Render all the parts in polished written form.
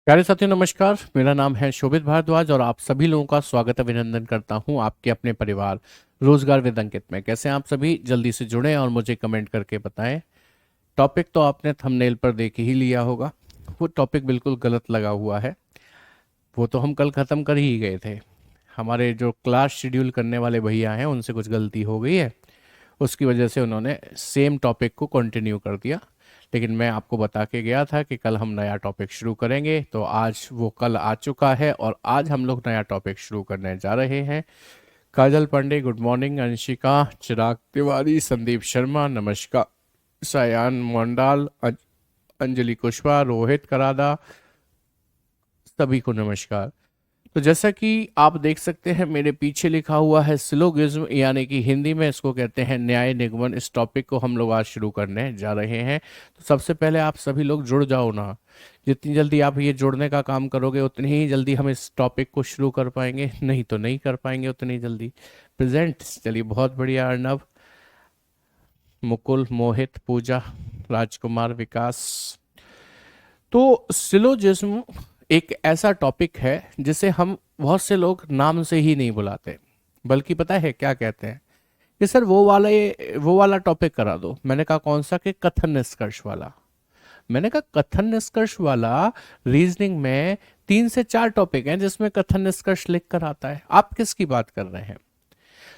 प्यारे साथियों नमस्कार। मेरा नाम है शोभित भारद्वाज और आप सभी लोगों का स्वागत अभिनंदन करता हूं आपके अपने परिवार रोजगार विद अंकित में। कैसे हैं आप सभी? जल्दी से जुड़ें और मुझे कमेंट करके बताएं। टॉपिक तो आपने थंबनेल पर देख ही लिया होगा। वो टॉपिक बिल्कुल गलत लगा हुआ है। वो तो हम कल ख़त्म कर ही गए थे। हमारे जो क्लास शेड्यूल करने वाले भैया हैं उनसे कुछ गलती हो गई है, उसकी वजह से उन्होंने सेम टॉपिक को कंटिन्यू कर दिया। लेकिन मैं आपको बता के गया था कि कल हम नया टॉपिक शुरू करेंगे, तो आज वो कल आ चुका है और आज हम लोग नया टॉपिक शुरू करने जा रहे हैं। काजल पांडे गुड मॉर्निंग, अंशिका, चिराग तिवारी, संदीप शर्मा नमस्कार, सायान मोंडाल, अंजलि कुशवाहा, रोहित करादा, सभी को नमस्कार। तो जैसा कि आप देख सकते हैं मेरे पीछे लिखा हुआ है सिलोगिज्म, यानी कि हिंदी में इसको कहते हैं न्याय निगमन। इस टॉपिक को हम लोग आज शुरू करने जा रहे हैं। तो सबसे पहले आप सभी लोग जुड़ जाओ ना। जितनी जल्दी आप ये जुड़ने का काम करोगे उतनी ही जल्दी हम इस टॉपिक को शुरू कर पाएंगे, नहीं तो नहीं कर पाएंगे उतनी जल्दी। प्रेजेंट, चलिए बहुत बढ़िया। अर्नब, मुकुल, मोहित, पूजा, राजकुमार, विकास। तो सिलोजिज्म एक ऐसा टॉपिक है जिसे हम बहुत से लोग नाम से ही नहीं बुलाते, बल्कि पता है क्या कहते हैं कि सर वो वाला टॉपिक करा दो। मैंने कहा कौन सा? कि कथन निष्कर्ष वाला। मैंने कहा कथन निष्कर्ष वाला रीजनिंग में 3 से 4 टॉपिक हैं जिसमें कथन निष्कर्ष लिख कर आता है, आप किसकी बात कर रहे हैं?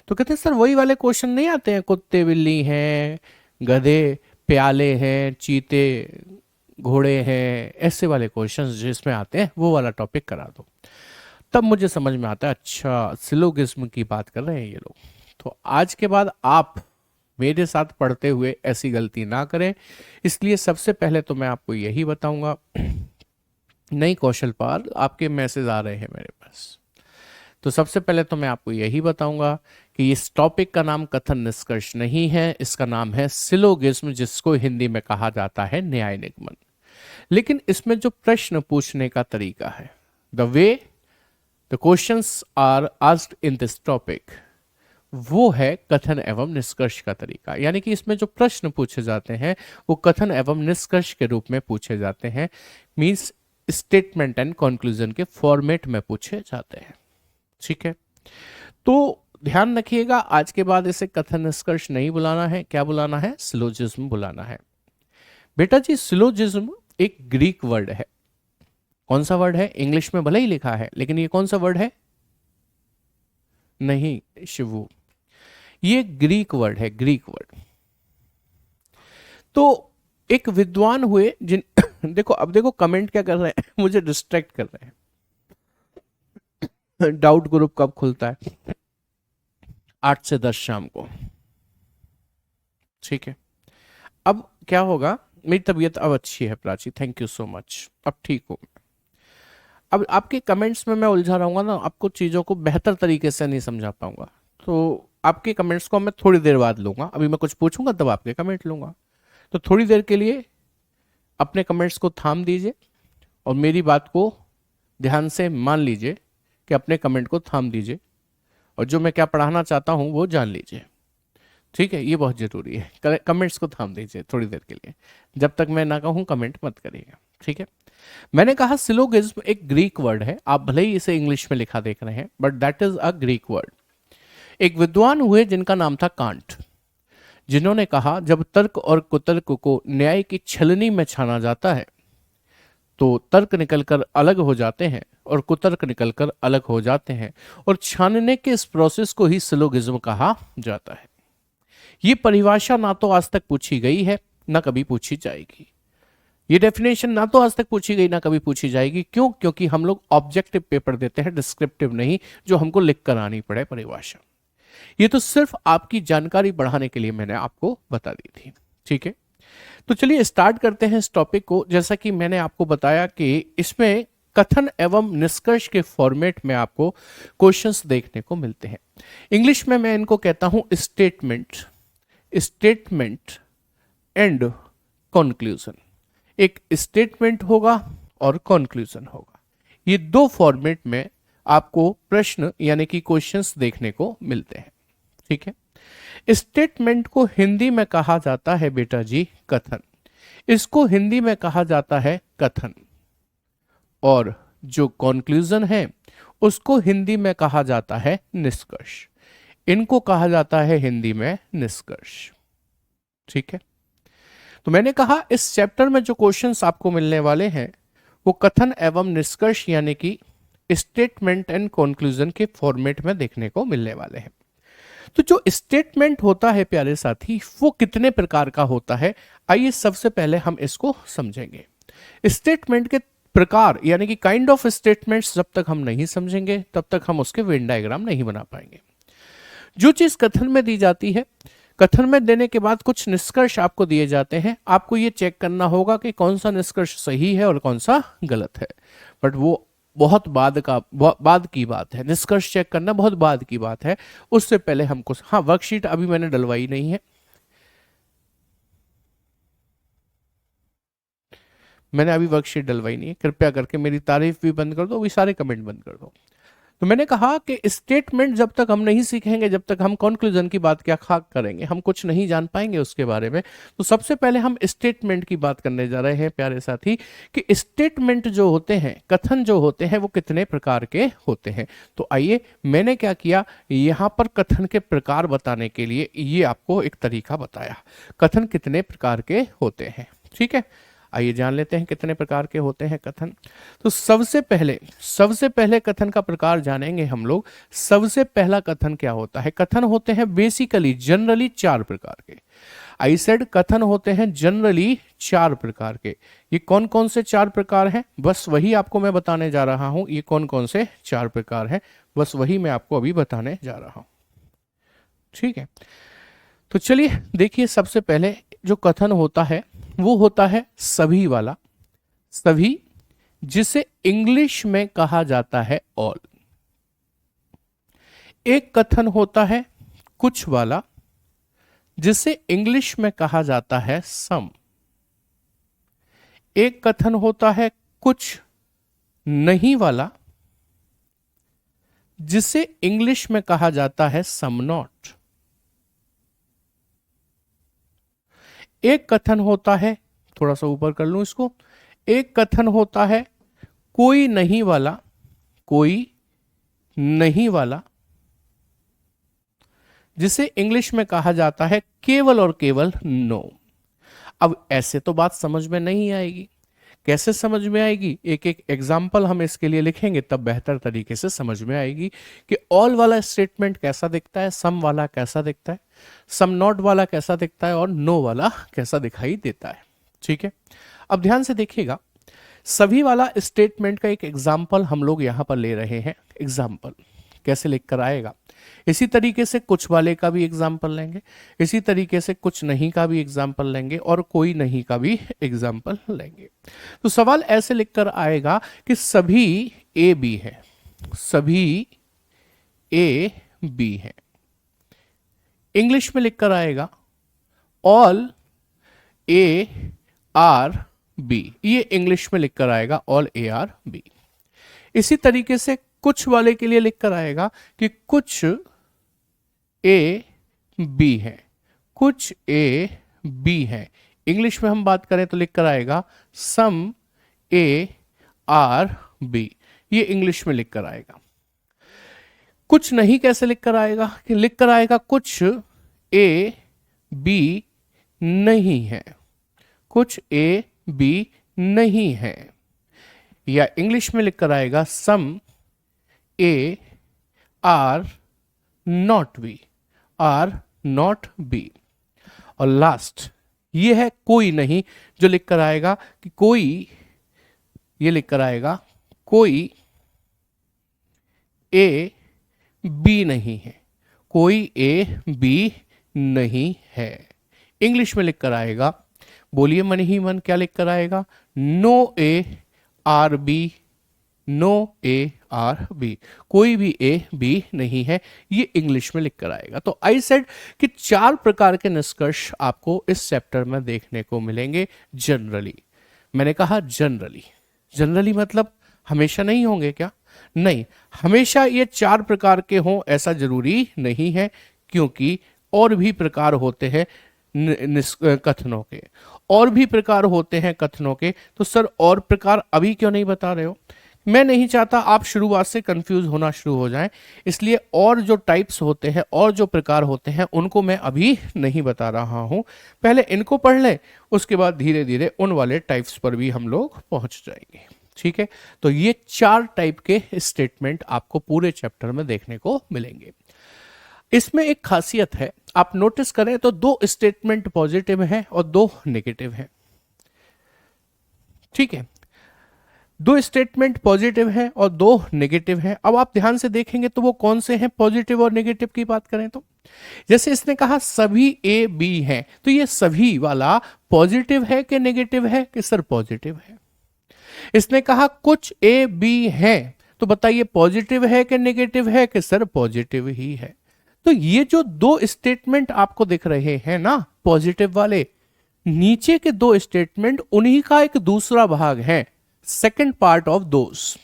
तो कहते हैं सर वही वाले क्वेश्चन नहीं आते हैं, कुत्ते बिल्ली हैं, गधे प्याले हैं, चीते घोड़े हैं, ऐसे वाले क्वेश्चंस जिसमें आते हैं वो वाला टॉपिक करा दो। तब मुझे समझ में आता है अच्छा सिलोगिज्म की बात कर रहे हैं ये लोग। तो आज के बाद आप मेरे साथ पढ़ते हुए ऐसी गलती ना करें, इसलिए सबसे पहले तो मैं आपको यही बताऊंगा। नहीं कौशल पाल, आपके मैसेज आ रहे हैं मेरे पास। तो सबसे पहले तो मैं आपको यही बताऊंगा कि इस टॉपिक का नाम कथन निष्कर्ष नहीं है, इसका नाम है सिलोगिज्म, जिसको हिंदी में कहा जाता है न्याय निगमन। लेकिन इसमें जो प्रश्न पूछने का तरीका है, the way the questions are asked in this topic, वो है कथन एवं निष्कर्ष का तरीका। यानी कि इसमें जो प्रश्न पूछे जाते हैं वो कथन एवं निष्कर्ष के रूप में पूछे जाते हैं, मींस स्टेटमेंट एंड कंक्लूजन के फॉर्मेट में पूछे जाते हैं। ठीक है, तो ध्यान रखिएगा आज के बाद इसे कथन निष्कर्ष नहीं बुलाना है, क्या बुलाना है? सिलोजिज्म बुलाना है। बेटा जी, सिलोजिज्म एक ग्रीक वर्ड है। कौन सा वर्ड है? इंग्लिश में भले ही लिखा है, लेकिन ये कौन सा वर्ड है? नहीं शिवू, ये ग्रीक वर्ड है, ग्रीक वर्ड। तो एक विद्वान हुए जिन देखो, अब देखो कमेंट क्या कर रहे हैं मुझे डिस्ट्रैक्ट कर रहे हैं। डाउट ग्रुप कब खुलता है? 8 से 10 शाम को। ठीक है, अब क्या होगा? मेरी तबीयत अब अच्छी है Prachi, thank you so much, अब ठीक हूं। अब आपके कमेंट्स में मैं उलझा रहूंगा ना, आपको चीज़ों को बेहतर तरीके से नहीं समझा पाऊंगा। तो आपके कमेंट्स को मैं थोड़ी देर बाद लूंगा, अभी मैं कुछ पूछूंगा तब आपके कमेंट लूंगा। तो थोड़ी देर के लिए अपने कमेंट्स को थाम दीजिए और मेरी बात को ध्यान से मान लीजिए कि अपने कमेंट को थाम दीजिए और जो मैं क्या पढ़ाना चाहता हूं वो जान लीजिए। ठीक है, ये बहुत जरूरी है। कमेंट्स को थाम दीजिए थोड़ी देर के लिए, जब तक मैं ना कहूं कमेंट मत करिएगा। ठीक है, मैंने कहा सिलोगिज्म एक ग्रीक वर्ड है। आप भले ही इसे इंग्लिश में लिखा देख रहे हैं, but that is a Greek word. एक विद्वान हुए जिनका नाम था कांट, जिन्होंने कहा जब तर्क और कुतर्क को न्याय की छलनी में छाना जाता है तो तर्क निकलकर अलग हो जाते हैं और कुतर्क निकलकर अलग हो जाते हैं, और छानने के इस प्रोसेस को ही सिलोगिज्म कहा जाता है। ये परिभाषा ना तो आज तक पूछी गई है ना कभी पूछी जाएगी। ये डेफिनेशन ना तो आज तक पूछी गई ना कभी पूछी जाएगी। क्यों? क्योंकि हम लोग ऑब्जेक्टिव पेपर देते हैं, डिस्क्रिप्टिव नहीं, जो हमको लिख कर आनी पड़े परिभाषा। ये तो सिर्फ आपकी जानकारी बढ़ाने के लिए मैंने आपको बता दी थी। ठीक है, तो चलिए स्टार्ट करते हैं इस टॉपिक को। जैसा कि मैंने आपको बताया कि इसमें कथन एवं निष्कर्ष के फॉर्मेट में आपको क्वेश्चंस देखने को मिलते हैं। इंग्लिश में मैं इनको कहता हूं स्टेटमेंट, स्टेटमेंट एंड कंक्लूजन। एक स्टेटमेंट होगा और कंक्लूजन होगा। ये दो फॉर्मेट में आपको प्रश्न यानी कि क्वेश्चंस देखने को मिलते हैं। ठीक है, स्टेटमेंट को हिंदी में कहा जाता है बेटा जी कथन, इसको हिंदी में कहा जाता है कथन, और जो कंक्लूजन है उसको हिंदी में कहा जाता है निष्कर्ष। इनको कहा जाता है हिंदी में निष्कर्ष। ठीक है, तो मैंने कहा इस चैप्टर में जो क्वेश्चंस आपको मिलने वाले हैं वो कथन एवं निष्कर्ष यानी कि स्टेटमेंट एंड कंक्लूजन के फॉर्मेट में देखने को मिलने वाले हैं। तो जो स्टेटमेंट होता है प्यारे साथी वो कितने प्रकार का होता है, आइए सबसे पहले हम इसको समझेंगे। स्टेटमेंट के प्रकार यानी कि काइंड ऑफ स्टेटमेंट्स जब तक हम नहीं समझेंगे तब तक हम उसके वेन डायग्राम नहीं बना पाएंगे। जो चीज कथन में दी जाती है, कथन में देने के बाद कुछ निष्कर्ष आपको दिए जाते हैं, आपको ये चेक करना होगा कि कौन सा निष्कर्ष सही है और कौन सा गलत है। बट वो बहुत बाद की बात है, निष्कर्ष चेक करना बहुत बाद की बात है। उससे पहले हमको, हाँ वर्कशीट अभी मैंने डलवाई नहीं है, मैंने अभी वर्कशीट डलवाई नहीं है, कृपया करके मेरी तारीफ भी बंद कर दो, भी सारे कमेंट बंद कर दो। तो मैंने कहा कि स्टेटमेंट जब तक हम नहीं सीखेंगे, जब तक हम कंक्लूजन की बात क्या खाक करेंगे, हम कुछ नहीं जान पाएंगे उसके बारे में। तो सबसे पहले हम स्टेटमेंट की बात करने जा रहे हैं प्यारे साथी, कि स्टेटमेंट जो होते हैं, कथन जो होते हैं वो कितने प्रकार के होते हैं। तो आइए, मैंने क्या किया, यहां पर कथन के प्रकार बताने के लिए ये आपको एक तरीका बताया, कथन कितने प्रकार के होते हैं। ठीक है, आइए जान लेते हैं कितने प्रकार के होते हैं कथन। तो सबसे पहले कथन का प्रकार जानेंगे हम लोग। सबसे पहला कथन क्या होता है, कथन होते हैं बेसिकली जनरली 4 प्रकार के। आई सेड कथन होते हैं जनरली 4 प्रकार के। ये कौन कौन से 4 प्रकार हैं, बस वही आपको मैं बताने जा रहा हूं। ये कौन कौन से 4 प्रकार हैं, बस वही मैं आपको अभी बताने जा रहा हूं। ठीक है, तो चलिए देखिए, सबसे पहले जो कथन होता है वो होता है सभी वाला, सभी, जिसे इंग्लिश में कहा जाता है ऑल। एक कथन होता है कुछ वाला, जिसे इंग्लिश में कहा जाता है सम। एक कथन होता है कुछ नहीं वाला, जिसे इंग्लिश में कहा जाता है सम नॉट। एक कथन होता है, थोड़ा सा ऊपर कर लूं इसको, एक कथन होता है कोई नहीं वाला, कोई नहीं वाला, जिसे इंग्लिश में कहा जाता है केवल और केवल नो। अब ऐसे तो बात समझ में नहीं आएगी, कैसे समझ में आएगी, एक एक एग्जाम्पल हम इसके लिए लिखेंगे तब बेहतर तरीके से समझ में आएगी कि ऑल वाला स्टेटमेंट कैसा दिखता है, सम वाला कैसा दिखता है, सम नॉट वाला कैसा दिखता है और नो वाला कैसा दिखाई देता है। ठीक है, अब ध्यान से देखिएगा, सभी वाला स्टेटमेंट का एक एग्जाम्पल हम लोग यहां पर ले रहे हैं। एग्जाम्पल कैसे लिखकर आएगा, इसी तरीके से कुछ वाले का भी एग्जाम्पल लेंगे, इसी तरीके से कुछ नहीं का भी एग्जाम्पल लेंगे और कोई नहीं का भी एग्जाम्पल लेंगे। तो सवाल ऐसे लिखकर आएगा कि सभी ए बी है, सभी ए बी है। इंग्लिश में लिखकर आएगा ऑल ए आर बी, ये इंग्लिश में लिखकर आएगा ऑल ए आर बी। इसी तरीके से कुछ वाले के लिए लिखकर आएगा कि कुछ ए बी है, कुछ ए बी है। इंग्लिश में हम बात करें तो लिखकर आएगा सम ए आर बी, ये इंग्लिश में लिखकर आएगा। कुछ नहीं कैसे लिखकर आएगा, कि लिखकर आएगा कुछ ए बी नहीं है, कुछ ए बी नहीं है। या इंग्लिश में लिखकर आएगा some A are not B, are not B. और लास्ट ये है कोई नहीं, जो लिखकर आएगा कि कोई, ये लिखकर आएगा कोई ए बी नहीं है, कोई ए बी नहीं है। इंग्लिश में लिखकर आएगा, बोलिए मन ही मन, क्या लिखकर आएगा, no A are B, no A are B, कोई भी ए बी नहीं है, ये इंग्लिश में लिखकर आएगा। तो आई सेड कि 4 प्रकार के निष्कर्ष आपको इस चैप्टर में देखने को मिलेंगे जनरली। मैंने कहा जनरली, जनरली मतलब हमेशा नहीं होंगे क्या, नहीं, हमेशा ये 4 प्रकार के हों ऐसा जरूरी नहीं है, क्योंकि और भी प्रकार होते हैं कथनों के, और भी प्रकार होते हैं कथनों के। तो सर और प्रकार अभी क्यों नहीं बता रहे हो, मैं नहीं चाहता आप शुरुआत से कंफ्यूज होना शुरू हो जाएं, इसलिए और जो टाइप्स होते हैं और जो प्रकार होते हैं उनको मैं अभी नहीं बता रहा हूं। पहले इनको पढ़ लें, उसके बाद धीरे धीरे उन वाले टाइप्स पर भी हम लोग पहुंच जाएंगे। ठीक है, तो ये 4 टाइप के स्टेटमेंट आपको पूरे चैप्टर में देखने को मिलेंगे। इसमें एक खासियत है, आप नोटिस करें तो 2 स्टेटमेंट पॉजिटिव हैं और 2 नेगेटिव हैं। ठीक है, 2 स्टेटमेंट पॉजिटिव हैं और 2 नेगेटिव हैं। अब आप ध्यान से देखेंगे तो वो कौन से हैं पॉजिटिव और नेगेटिव की बात करें तो, जैसे इसने कहा सभी ए बी हैं, तो ये सभी वाला पॉजिटिव है कि नेगेटिव है कि सर पॉजिटिव है। इसने कहा कुछ ए बी हैं, तो बताइए पॉजिटिव है कि नेगेटिव है कि सर पॉजिटिव ही है। तो ये जो 2 स्टेटमेंट आपको दिख रहे हैं ना पॉजिटिव वाले, नीचे के 2 स्टेटमेंट उन्हीं का एक दूसरा भाग है, सेकेंड पार्ट ऑफ दोस।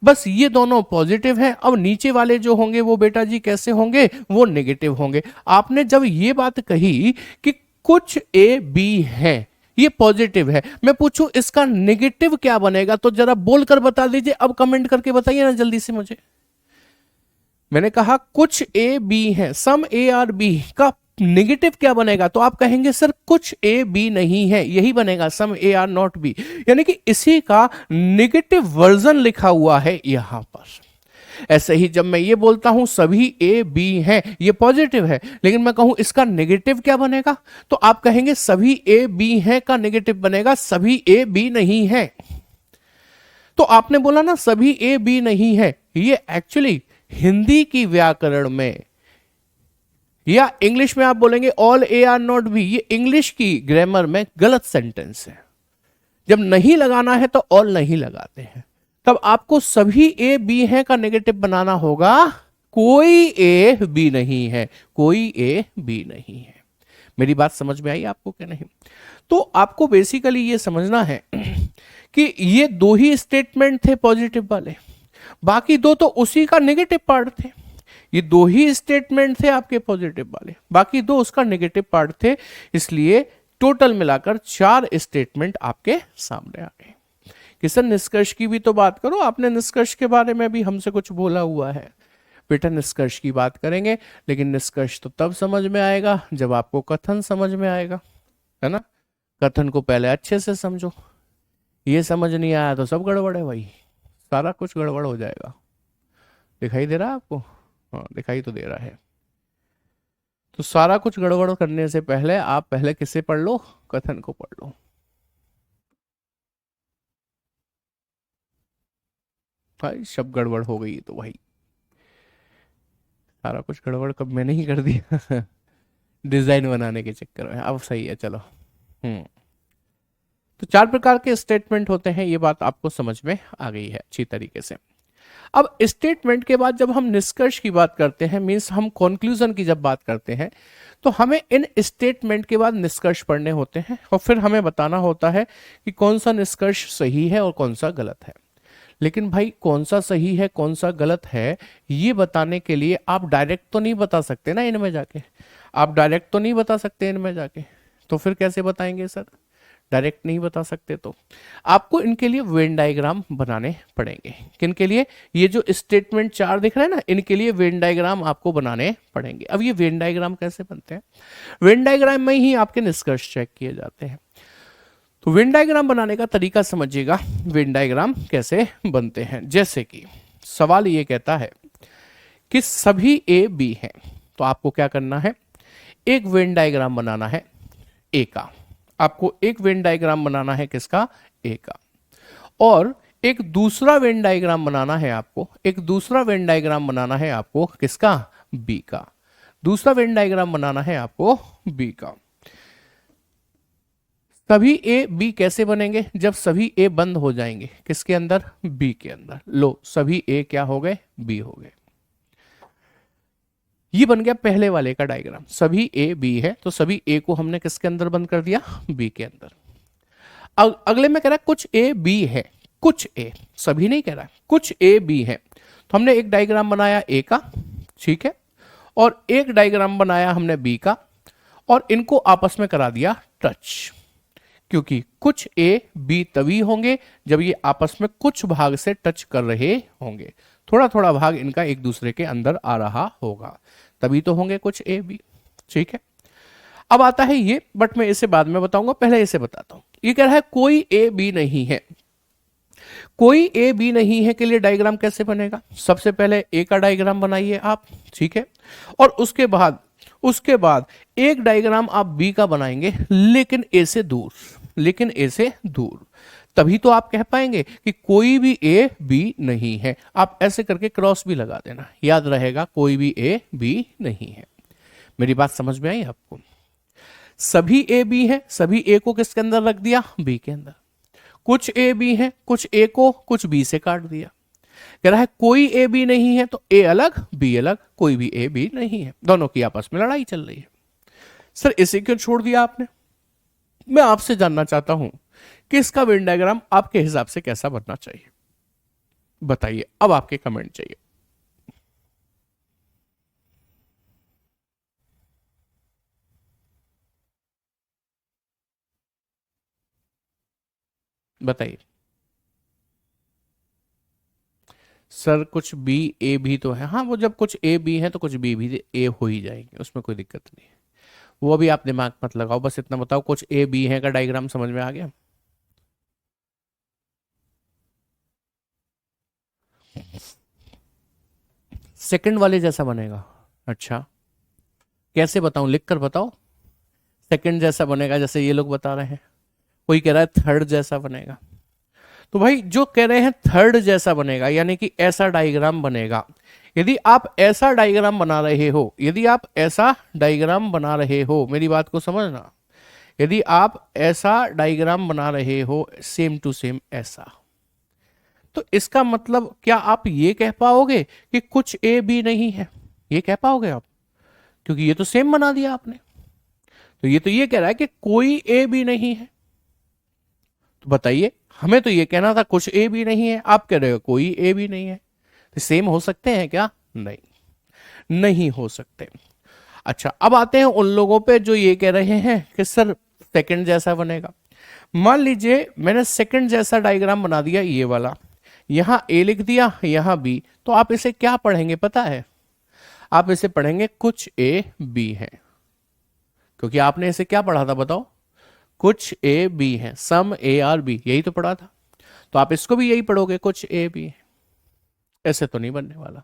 बस ये दोनों पॉजिटिव हैं। अब नीचे वाले जो होंगे वो बेटा जी कैसे होंगे, वो नेगेटिव होंगे। आपने जब ये बात कही कि कुछ ए बी है, ये पॉजिटिव है, मैं पूछूं इसका नेगेटिव क्या बनेगा, तो जरा बोलकर बता दीजिए। अब कमेंट करके बताइए ना जल्दी से मुझे। मैंने कहा कुछ ए बी है, सम ए आर बी का नेगेटिव क्या बनेगा, तो आप कहेंगे सर कुछ ए बी नहीं है, यही बनेगा सम ए आर नॉट बी, यानी कि इसी का नेगेटिव वर्जन लिखा हुआ है यहां पर। ऐसे ही जब मैं ये बोलता हूं सभी ए बी हैं, ये पॉजिटिव है, लेकिन मैं कहूं इसका नेगेटिव क्या बनेगा, तो आप कहेंगे सभी ए बी हैं का नेगेटिव बनेगा सभी ए बी नहीं है। तो आपने बोला ना सभी ए बी नहीं है, ये एक्चुअली हिंदी की व्याकरण में या इंग्लिश में आप बोलेंगे all A are not B, ये इंग्लिश की ग्रामर में गलत सेंटेंस है। जब नहीं लगाना है तो ऑल नहीं लगाते हैं, तब आपको सभी ए बी है का नेगेटिव बनाना होगा कोई ए बी नहीं है, कोई ए बी नहीं है। मेरी बात समझ में आई आपको क्या नहीं? तो आपको बेसिकली ये समझना है कि ये 2 ही स्टेटमेंट थे पॉजिटिव वाले, बाकी 2 तो उसी का नेगेटिव पार्ट थे। ये 2 ही स्टेटमेंट थे आपके पॉजिटिव वाले, बाकी 2 उसका नेगेटिव पार्ट थे, इसलिए टोटल मिलाकर 4 स्टेटमेंट आपके सामने आ गए। कि सर निष्कर्ष की भी तो बात करो, आपने निष्कर्ष के बारे में भी हमसे कुछ बोला हुआ है। बेटा निष्कर्ष की बात करेंगे, लेकिन निष्कर्ष तो तब समझ में आएगा जब आपको कथन समझ में आएगा, है ना। कथन को पहले अच्छे से समझो, ये समझ नहीं आया तो सब गड़बड़ है भाई, सारा कुछ गड़बड़ हो जाएगा। दिखाई दे रहा है आपको? हाँ दिखाई तो दे रहा है। तो सारा कुछ गड़बड़ करने से पहले आप पहले किसे पढ़ लो, कथन को पढ़ लो। भाई सब गड़बड़ हो गई तो भाई सारा कुछ गड़बड़ कब मैंने ही कर दिया डिजाइन बनाने के चक्कर में। अब सही है, चलो। तो 4 प्रकार के स्टेटमेंट होते हैं, ये बात आपको समझ में आ गई है अच्छी तरीके से। अब स्टेटमेंट के बाद जब हम निष्कर्ष की बात करते हैं, मींस हम कंक्लूजन की जब बात करते हैं, तो हमें इन स्टेटमेंट के बाद निष्कर्ष पढ़ने होते हैं और फिर हमें बताना होता है कि कौन सा निष्कर्ष सही है और कौन सा गलत है। लेकिन भाई कौन सा सही है कौन सा गलत है ये बताने के लिए आप डायरेक्ट तो नहीं बता सकते ना इनमें जाके, आप डायरेक्ट तो नहीं बता सकते इनमें जाके, तो फिर कैसे बताएंगे सर? डायरेक्ट नहीं बता सकते तो आपको इनके लिए वेन डायग्राम बनाने पड़ेंगे। किनके लिए? ये जो स्टेटमेंट 4 दिख रहे हैं ना, इनके लिए वेन डायग्राम आपको बनाने पड़ेंगे। अब ये वेन डायग्राम कैसे बनते हैं? वेन डायग्राम में ही आपके निष्कर्ष चेक किए जाते हैं। तो वेन डायग्राम बनाने का तरीका समझिएगा, वेन डायग्राम कैसे बनते हैं। जैसे कि सवाल ये कहता है कि सभी ए बी हैं, तो आपको क्या करना है, एक वेन डायग्राम बनाना है ए का। आपको एक वेन डायग्राम बनाना है किसका? ए का। और एक दूसरा वेन डायग्राम बनाना है आपको, एक दूसरा वेन डायग्राम बनाना है आपको किसका? बी का। दूसरा वेन डायग्राम बनाना है आपको बी का। सभी ए बी कैसे बनेंगे? जब सभी ए बंद हो जाएंगे किसके अंदर? बी के अंदर। लो सभी ए क्या हो गए? बी हो गए। ये बन गया पहले वाले का डायग्राम। सभी ए बी है तो सभी ए को हमने किसके अंदर बंद कर दिया? बी के अंदर। अगले में कह रहा है कुछ ए बी है, कुछ ए, सभी नहीं कह रहा है, कुछ ए बी है। तो हमने एक डायग्राम बनाया ए का, ठीक है, और एक डायग्राम बनाया हमने बी का, और इनको आपस में करा दिया टच। क्योंकि कुछ ए बी तभी होंगे जब ये आपस में कुछ भाग से टच कर रहे होंगे, थोड़ा थोड़ा भाग इनका एक दूसरे के अंदर आ रहा होगा, तभी तो होंगे कुछ ए बी। ठीक है, अब आता है ये, बट मैं इसे बाद में बताऊंगा, पहले इसे बताता हूं। ये कह रहा है कोई ए बी नहीं है। कोई ए बी नहीं है के लिए डायग्राम कैसे बनेगा? सबसे पहले ए का डायग्राम बनाइए आप, ठीक है, और उसके बाद एक डायग्राम आप बी का बनाएंगे लेकिन ए से दूर, लेकिन ए से दूर, तभी तो आप कह पाएंगे कि कोई भी ए बी नहीं है। आप ऐसे करके क्रॉस भी लगा देना, याद रहेगा कोई भी ए बी नहीं है। मेरी बात समझ में आई आपको? सभी ए बी है, सभी ए को किसके अंदर रख दिया? बी के अंदर। कुछ ए बी है, कुछ ए को कुछ बी से काट दिया। कह रहा है कोई ए बी नहीं है, तो ए अलग बी अलग, कोई भी ए बी नहीं है, दोनों की आपस में लड़ाई चल रही है। सर इसे क्यों छोड़ दिया आपने? मैं आपसे जानना चाहता हूं कि इसका वेन डायग्राम आपके हिसाब से कैसा बनना चाहिए, बताइए। अब आपके कमेंट चाहिए। बताइए। सर कुछ बी ए भी तो है, हाँ वो जब कुछ ए बी है तो कुछ बी भी ए हो ही जाएंगे, उसमें कोई दिक्कत नहीं है। वो अभी आप दिमाग मत लगाओ, बस इतना बताओ कुछ ए बी है का डायग्राम समझ में आ गया? सेकंड वाले जैसा बनेगा? अच्छा, कैसे बताऊं, लिख कर बताओ। सेकंड जैसा बनेगा जैसे ये लोग बता रहे हैं, कोई कह रहा है थर्ड जैसा बनेगा। तो भाई जो कह रहे हैं थर्ड जैसा बनेगा यानी कि ऐसा डायग्राम बनेगा। यदि आप ऐसा डायग्राम बना रहे हो, यदि आप ऐसा डायग्राम बना रहे हो, मेरी बात को समझना, यदि आप ऐसा डायग्राम बना रहे हो सेम टू सेम ऐसा, तो इसका मतलब क्या आप ये कह पाओगे कि कुछ ए बी नहीं है? ये कह पाओगे आप? क्योंकि ये तो सेम बना दिया आपने। तो ये कह रहा है कि कोई ए बी नहीं है। तो बताइए, हमें तो ये कहना था कुछ ए बी नहीं है, आप कह रहे हो कोई ए बी नहीं है। तो सेम हो सकते हैं क्या? नहीं, नहीं हो सकते। अच्छा, अब आते हैं उन लोगों पे जो ये कह रहे हैं कि सर सेकंड जैसा बनेगा। मान लीजिए मैंने सेकंड जैसा डायग्राम बना दिया, ये वाला, यहां ए लिख दिया, यहां बी, तो आप इसे क्या पढ़ेंगे पता है? आप इसे पढ़ेंगे कुछ ए बी है, क्योंकि आपने इसे क्या पढ़ा था बताओ? कुछ ए बी है, सम ए आर बी, यही तो पढ़ा था। तो आप इसको भी यही पढ़ोगे, कुछ ए बी। ऐसे तो नहीं बनने वाला।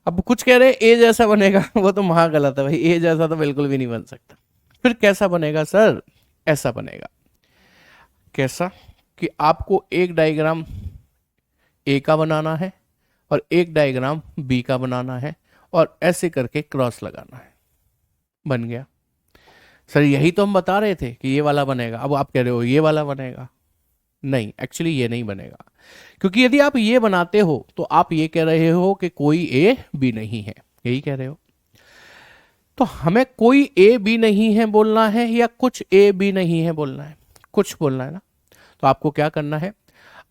अब कुछ कह रहे हैं ए जैसा बनेगा, वो तो महा गलत है भाई, ए जैसा तो बिल्कुल भी नहीं बन सकता। फिर कैसा बनेगा सर? ऐसा बनेगा। कैसा? कि आपको एक डायग्राम ए का बनाना है और एक डायग्राम बी का बनाना है और ऐसे करके क्रॉस लगाना है। बन गया। सर यही तो हम बता रहे थे कि ये वाला बनेगा, अब आप कह रहे हो ये वाला बनेगा। नहीं, एक्चुअली ये नहीं बनेगा, क्योंकि यदि आप ये बनाते हो तो आप ये कह रहे हो कि कोई ए बी नहीं है, यही कह रहे हो। तो हमें कोई ए बी नहीं है बोलना है या कुछ ए बी नहीं है बोलना है? कुछ बोलना है ना। तो आपको क्या करना है?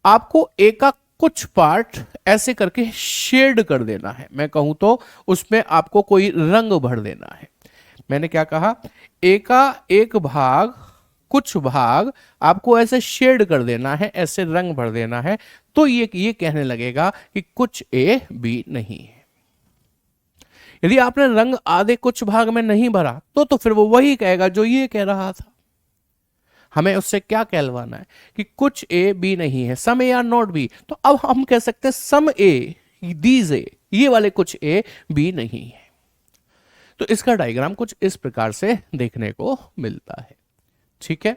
आपको ए का कुछ पार्ट ऐसे करके शेड कर देना है, मैं कहूं तो उसमें आपको कोई रंग भर देना है। मैंने क्या कहा? ए का एक भाग, कुछ भाग आपको ऐसे शेड कर देना है, ऐसे रंग भर देना है, तो ये कहने लगेगा कि कुछ ए बी नहीं है। यदि आपने रंग आधे कुछ भाग में नहीं भरा तो फिर वो वही कहेगा जो ये कह रहा था। हमें उससे क्या कहलवाना है कि कुछ ए बी नहीं है, सम ए आर नॉट बी। तो अब हम कह सकते हैं सम ए दीज ए, ये वाले कुछ ए बी नहीं है। तो इसका डायग्राम कुछ इस प्रकार से देखने को मिलता है। ठीक है,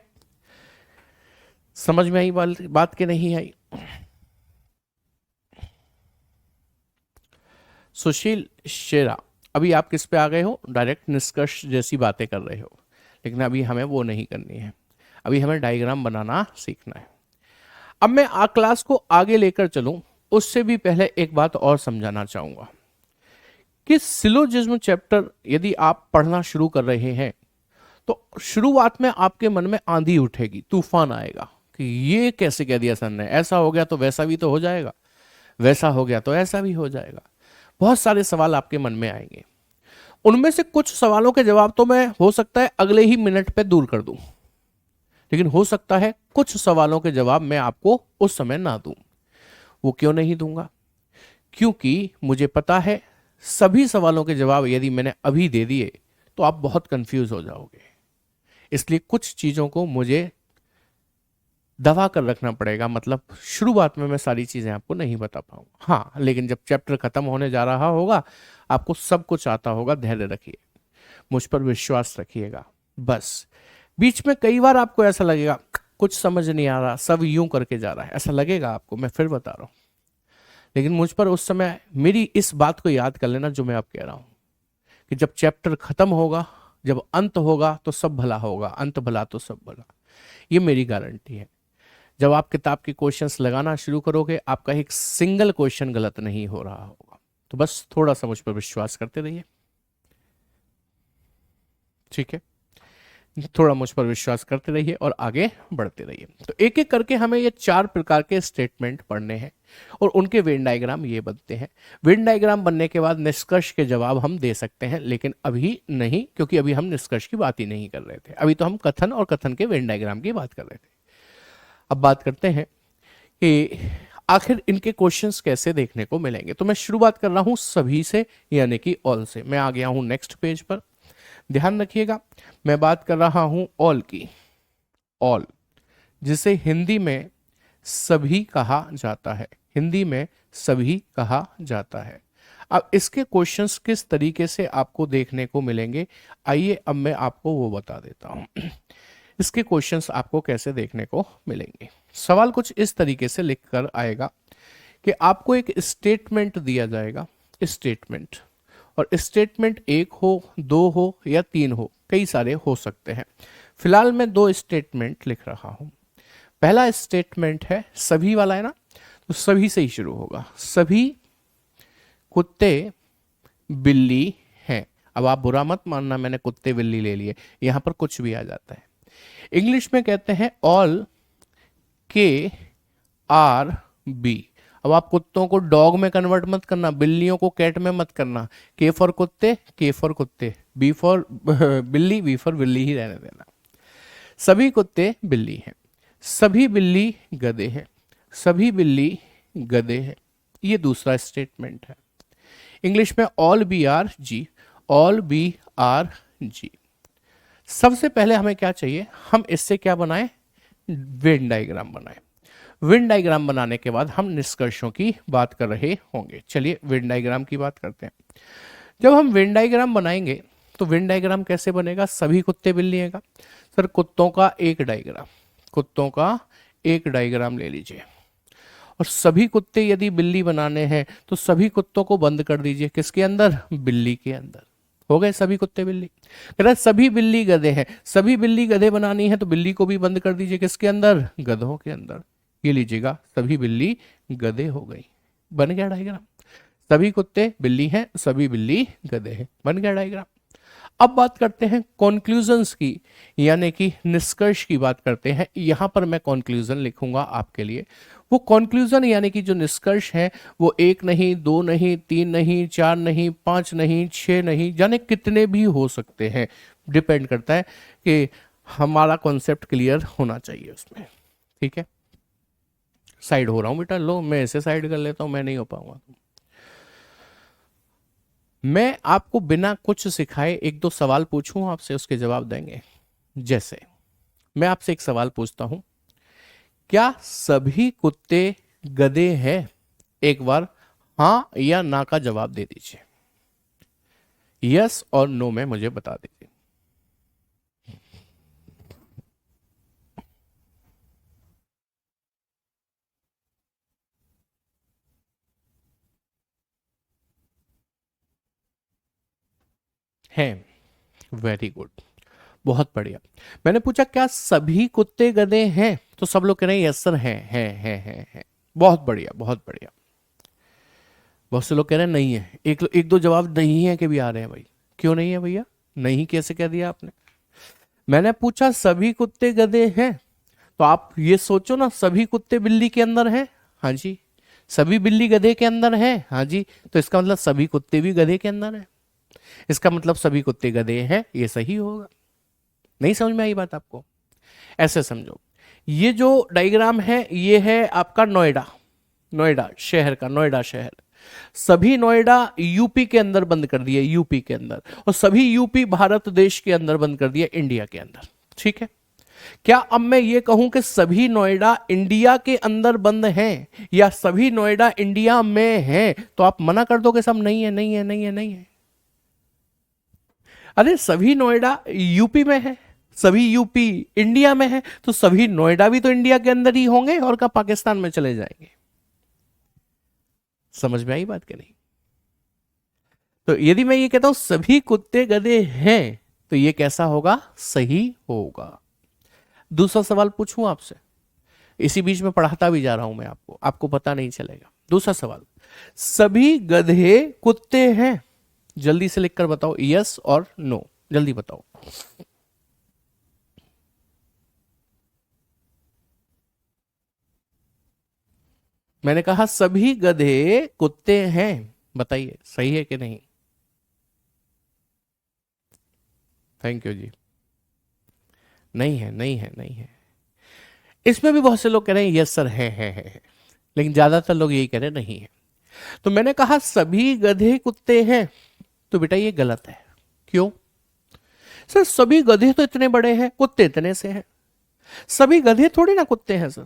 समझ में आई बात के नहीं आई? सुशील शेरा, अभी आप किस पे आ गए हो? डायरेक्ट निष्कर्ष जैसी बातें कर रहे हो, लेकिन अभी हमें वो नहीं करनी है, अभी हमें डायग्राम बनाना सीखना है। अब मैं क्लास को आगे लेकर चलूं उससे भी पहले एक बात और समझाना चाहूंगा कि सिलोजिज्म चैप्टर यदि आप पढ़ना शुरू कर रहे हैं तो शुरुआत में आपके मन में आंधी उठेगी, तूफान आएगा कि ये कैसे कह दिया सर ने, ऐसा हो गया तो वैसा भी तो हो जाएगा, वैसा हो गया तो ऐसा भी हो जाएगा। बहुत सारे सवाल आपके मन में आएंगे। उनमें से कुछ सवालों के जवाब तो मैं हो सकता है अगले ही मिनट पे दूर कर दूं, लेकिन हो सकता है कुछ सवालों के जवाब मैं आपको उस समय ना दूं। वो क्यों नहीं दूंगा? क्योंकि मुझे पता है सभी सवालों के जवाब यदि मैंने अभी दे दिए तो आप बहुत कंफ्यूज हो जाओगे। इसलिए कुछ चीजों को मुझे दबा कर रखना पड़ेगा, मतलब शुरुआत में मैं सारी चीजें आपको नहीं बता पाऊंगा। हाँ, लेकिन जब चैप्टर खत्म होने जा रहा होगा आपको सब कुछ आता होगा। धैर्य रखिए, मुझ पर विश्वास रखिएगा। बस बीच में कई बार आपको ऐसा लगेगा कुछ समझ नहीं आ रहा, सब यूं करके जा रहा है, ऐसा लगेगा आपको, मैं फिर बता रहा हूं। लेकिन मुझ पर उस समय मेरी इस बात को याद कर लेना जो मैं आप कह रहा हूं, कि जब चैप्टर खत्म होगा, जब अंत होगा तो सब भला होगा, अंत भला तो सब भला। ये मेरी गारंटी है। जब आप किताब के क्वेश्चंस लगाना शुरू करोगे आपका एक सिंगल क्वेश्चन गलत नहीं हो रहा होगा। तो बस थोड़ा सा मुझ पर विश्वास करते रहिए, ठीक है? थोड़ा मुझ पर विश्वास करते रहिए और आगे बढ़ते रहिए। तो एक एक करके हमें ये 4 प्रकार के स्टेटमेंट पढ़ने हैं और उनके वेन डायग्राम ये बनते हैं। वेन डायग्राम बनने के बाद निष्कर्ष के जवाब हम दे सकते हैं, लेकिन अभी नहीं, क्योंकि अभी हम निष्कर्ष की बात ही नहीं कर रहे थे। अभी तो हम कथन और कथन के वेन डायग्राम की बात कर रहे थे। अब बात करते हैं कि आखिर इनके क्वेश्चंस कैसे देखने को मिलेंगे। तो मैं शुरुआत कर रहा हूं सभी से, यानी कि ऑल से। मैं आ गया हूं नेक्स्ट पेज पर, ध्यान रखिएगा। मैं बात कर रहा हूं ऑल की। ऑल, जिसे हिंदी में सभी कहा जाता है, हिंदी में सभी कहा जाता है। अब इसके क्वेश्चंस किस तरीके से आपको देखने को मिलेंगे, आइए अब मैं आपको वो बता देता हूं। इसके क्वेश्चंस आपको कैसे देखने को मिलेंगे। सवाल कुछ इस तरीके से लिख कर आएगा कि आपको एक स्टेटमेंट दिया जाएगा, स्टेटमेंट, और स्टेटमेंट 1 हो, 2 हो या 3 हो, कई सारे हो सकते हैं। फिलहाल मैं 2 स्टेटमेंट लिख रहा हूं। पहला स्टेटमेंट है सभी वाला, है ना, तो सभी से ही शुरू होगा। सभी कुत्ते बिल्ली हैं। अब आप बुरा मत मानना मैंने कुत्ते बिल्ली ले लिए, यहां पर कुछ भी आ जाता है। इंग्लिश में कहते हैं ऑल के आर बी। अब आप कुत्तों को डॉग में कन्वर्ट मत करना, बिल्लियों को कैट में मत करना। के फॉर कुत्ते, के फॉर कुत्ते, बी फॉर बिल्ली, बी फॉर बिल्ली ही रहने देना। सभी कुत्ते बिल्ली हैं, सभी बिल्ली गधे हैं, सभी बिल्ली गधे हैं। ये दूसरा स्टेटमेंट है। इंग्लिश में all B are ji, all B are जी। सबसे पहले हमें क्या चाहिए, हम इससे क्या बनाएं, वेन डायग्राम बनाएं। वेन डायग्राम बनाने के बाद हम निष्कर्षों की बात कर रहे होंगे। चलिए वेन डायग्राम की बात करते हैं। जब हम वेन डायग्राम बनाएंगे तो वेन डायग्राम कैसे बनेगा, सभी कुत्ते बिल्ली हैं का, सर कुत्तों का एक डायग्राम, कुत्तों का एक डायग्राम ले लीजिए। और सभी कुत्ते यदि बिल्ली बनाने हैं तो सभी कुत्तों को बंद कर दीजिए, किसके अंदर, बिल्ली के अंदर। हो गए सभी कुत्ते बिल्ली। कह रहा है सभी बिल्ली गधे हैं, सभी बिल्ली गधे बनानी है तो बिल्ली को भी बंद कर दीजिए, किसके अंदर, गधों के अंदर। ये लीजिएगा, सभी बिल्ली गधे हो गई, बन गया डायग्राम। सभी कुत्ते बिल्ली हैं, सभी बिल्ली गधे हैं, बन गया डायग्राम। अब बात करते हैं कॉन्क्लूजन्स की, यानी कि निष्कर्ष की बात करते हैं। यहां पर मैं कॉन्क्लूजन लिखूंगा आपके लिए। वो कॉन्क्लूजन यानी कि जो निष्कर्ष है वो 1 नहीं, 2 नहीं, 3 नहीं, 4 नहीं, 5 नहीं, 6 नहीं, जाने कितने भी हो सकते हैं। डिपेंड करता है कि हमारा कॉन्सेप्ट क्लियर होना चाहिए उसमें, ठीक है। साइड हो रहा हूं बेटा, लो मैं ऐसे साइड कर लेता हूं, मैं नहीं हो पाऊंगा। मैं आपको बिना कुछ सिखाए 1-2 सवाल पूछूं आपसे, उसके जवाब देंगे। जैसे मैं आपसे एक सवाल पूछता हूं, क्या सभी कुत्ते गधे हैं? एक बार हां या ना का जवाब दे दीजिए, यस और नो में मुझे बता दीजिए। हैं, वेरी गुड, बहुत बढ़िया। मैंने पूछा क्या सभी कुत्ते गधे हैं, तो सब लोग कह रहे हैं यस सर हैं। बहुत बढ़िया, बहुत बढ़िया। बहुत से लोग कह रहे हैं नहीं है, एक दो जवाब नहीं है के भी आ रहे हैं भाई। क्यों नहीं है भैया, नहीं कैसे कह दिया आपने? मैंने पूछा सभी कुत्ते गधे हैं, तो आप ये सोचो ना, सभी कुत्ते बिल्ली के अंदर हैं, हाँ जी। सभी बिल्ली गधे के अंदर है, हाँ जी। तो इसका मतलब सभी कुत्ते भी गधे के अंदर है, इसका मतलब सभी कुत्ते गधे हैं, ये सही होगा। नहीं समझ में आई बात आपको? ऐसे समझो, ये जो डायग्राम है ये है आपका नोएडा, नोएडा शहर का, नोएडा शहर। सभी नोएडा यूपी के अंदर बंद कर दिए, यूपी के अंदर, और सभी यूपी भारत देश के अंदर बंद कर दिए, इंडिया के अंदर। ठीक है, क्या अब मैं ये कहूं कि सभी नोएडा इंडिया के अंदर बंद हैं या सभी नोएडा इंडिया में हैं, तो आप मना कर दो कि सब नहीं है, नहीं है, नहीं है, नहीं है। अरे सभी नोएडा यूपी में है, सभी यूपी इंडिया में है, तो सभी नोएडा भी तो इंडिया के अंदर ही होंगे, और कब पाकिस्तान में चले जाएंगे। समझ में आई बात कि नहीं? तो यदि मैं ये कहता हूं सभी कुत्ते गधे हैं, तो ये कैसा होगा? सही होगा। दूसरा सवाल पूछूं आपसे, इसी बीच में पढ़ाता भी जा रहा हूं मैं आपको, आपको पता नहीं चलेगा। दूसरा सवाल, सभी गधे कुत्ते हैं? जल्दी से लिखकर बताओ, यस और नो, जल्दी बताओ। मैंने कहा सभी गधे कुत्ते हैं, बताइए सही है कि नहीं? थैंक यू जी। नहीं है, नहीं है, नहीं है। इसमें भी बहुत से लोग कह रहे हैं यस सर है, लेकिन ज्यादातर लोग यही कह रहे हैं नहीं है। तो मैंने कहा सभी गधे कुत्ते हैं, तो बेटा ये गलत है। क्यों? सर सभी गधे तो इतने बड़े हैं, कुत्ते इतने से हैं। सभी गधे थोड़ी ना कुत्ते हैं सर।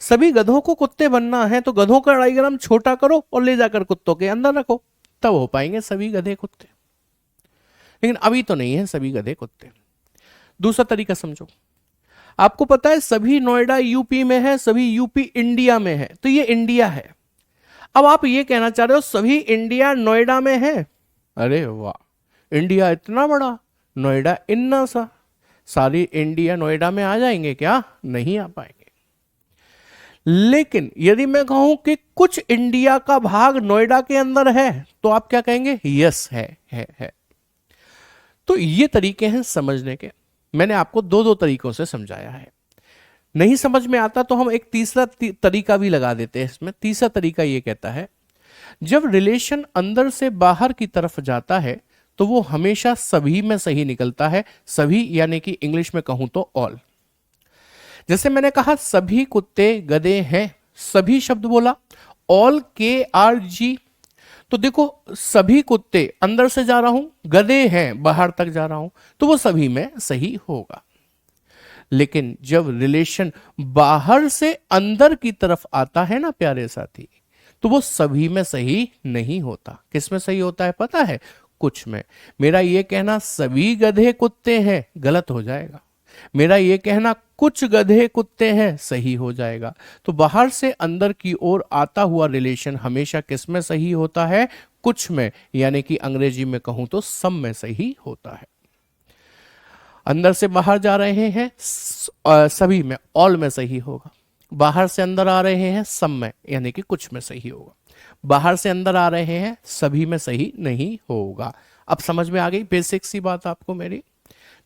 सभी गधों को कुत्ते बनना है तो गधों का डायग्राम छोटा करो और ले जाकर कुत्तों के अंदर रखो, तब हो पाएंगे सभी गधे कुत्ते। लेकिन अभी तो नहीं है सभी गधे कुत्ते। दूसरा तरीका समझो, आपको पता है सभी नोएडा यूपी में है, सभी यूपी इंडिया में है, तो ये इंडिया है। अब आप ये कहना चाह रहे हो सभी इंडिया नोएडा में है। अरे वाह, इंडिया इतना बड़ा, नोएडा इतना सा, सारी इंडिया नोएडा में आ जाएंगे क्या? नहीं आ पाएंगे। लेकिन यदि मैं कहूं कि कुछ इंडिया का भाग नोएडा के अंदर है, तो आप क्या कहेंगे? यस है। तो ये तरीके हैं समझने के। मैंने आपको दो दो तरीकों से समझाया है। नहीं समझ में आता तो हम एक तीसरा तरीका भी लगा देते हैं इसमें। तीसरा तरीका ये कहता है, जब रिलेशन अंदर से बाहर की तरफ जाता है तो वो हमेशा सभी में सही निकलता है। सभी यानी कि इंग्लिश में कहूं तो ऑल। जैसे मैंने कहा सभी कुत्ते गधे हैं, सभी शब्द बोला, ऑल KRG। तो देखो सभी कुत्ते अंदर से जा रहा हूं, गधे हैं बाहर तक जा रहा हूं, तो वो सभी में सही होगा। लेकिन जब रिलेशन बाहर से अंदर की तरफ आता है ना प्यारे साथी, तो वो सभी में सही नहीं होता। किस में सही होता है पता है? कुछ में। मेरा ये कहना सभी गधे कुत्ते हैं गलत हो जाएगा, मेरा ये कहना कुछ गधे कुत्ते हैं सही हो जाएगा। तो बाहर से अंदर की ओर आता हुआ रिलेशन हमेशा किस में सही होता है? कुछ में, यानी कि अंग्रेजी में कहूं तो सम में सही होता है। अंदर से बाहर जा रहे हैं सभी में, ऑल में सही होगा। बाहर से अंदर आ रहे हैं सम में, यानी कि कुछ में सही होगा। बाहर से अंदर आ रहे हैं सभी में सही नहीं होगा। अब समझ में आ गई बेसिक सी बात आपको मेरी?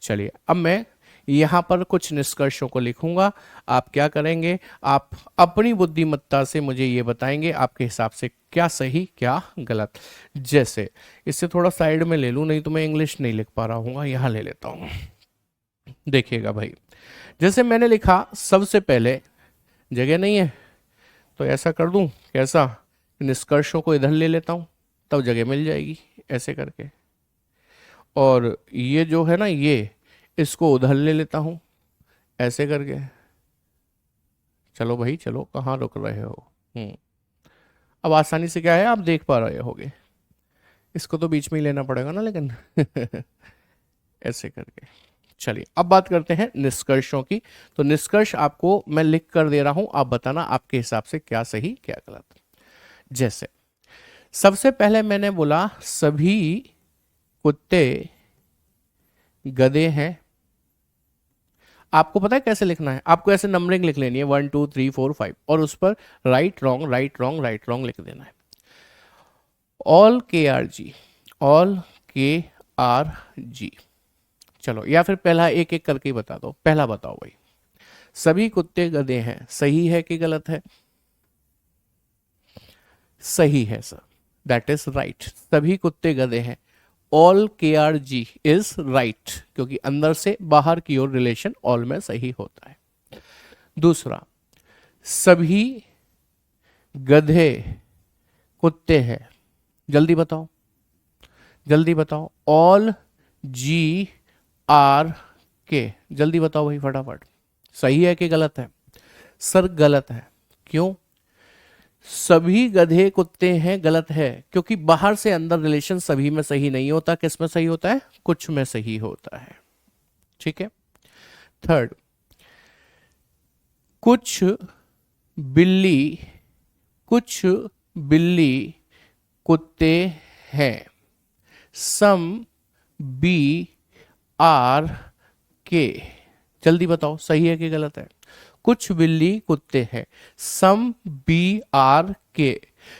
चलिए अब मैं यहां पर कुछ निष्कर्षों को लिखूंगा। आप क्या करेंगे? आप अपनी बुद्धिमत्ता से मुझे ये बताएंगे आपके हिसाब से क्या सही क्या गलत। जैसे इससे थोड़ा साइड में ले लूं, नहीं तो मैं इंग्लिश नहीं लिख पा रहा हूँ, यहां ले लेता हूं। देखिएगा भाई, जैसे मैंने लिखा सबसे पहले, जगह नहीं है तो ऐसा कर दूं, कैसा? निष्कर्षों को इधर ले लेता हूं, तब जगह मिल जाएगी ऐसे करके। और ये जो है ना, ये इसको उधर ले लेता हूं ऐसे करके। चलो भाई चलो, कहाँ रुक रहे हो? अब आसानी से क्या है, आप देख पा रहे होगे। इसको तो बीच में ही लेना पड़ेगा ना, लेकिन ऐसे करके। चलिए अब बात करते हैं निष्कर्षों की। तो निष्कर्ष आपको मैं लिख कर दे रहा हूं, आप बताना आपके हिसाब से क्या सही क्या गलत। जैसे सबसे पहले मैंने बोला सभी कुत्ते गधे हैं। आपको पता है कैसे लिखना है? आपको ऐसे नंबरिंग लिख लेनी है 1 2 3 4 5, और उस पर right wrong right wrong right wrong लिख देना है। All KRG, all KRG। चलो, या फिर पहला एक एक करके बता दो। पहला बताओ भाई, सभी कुत्ते गधे हैं, सही है कि गलत है? सही है सर, दैट इज राइट। सभी कुत्ते गधे हैं। ऑल के आर जी इज राइट, क्योंकि अंदर से बाहर की ओर रिलेशन ऑल में सही होता है। दूसरा, सभी गधे कुत्ते हैं, जल्दी बताओ, जल्दी बताओ, ऑल जी आर के, जल्दी बताओ भाई फटाफट, सही है कि गलत है? सर गलत है। क्यों? सभी गधे कुत्ते हैं गलत है, क्योंकि बाहर से अंदर रिलेशन सभी में सही नहीं होता, किस में सही होता है? कुछ में सही होता है। ठीक है। थर्ड, कुछ बिल्ली, कुछ बिल्ली कुत्ते हैं, सम बी आर के, जल्दी बताओ सही है कि गलत है? कुछ बिल्ली कुत्ते हैं, सम बी आर के।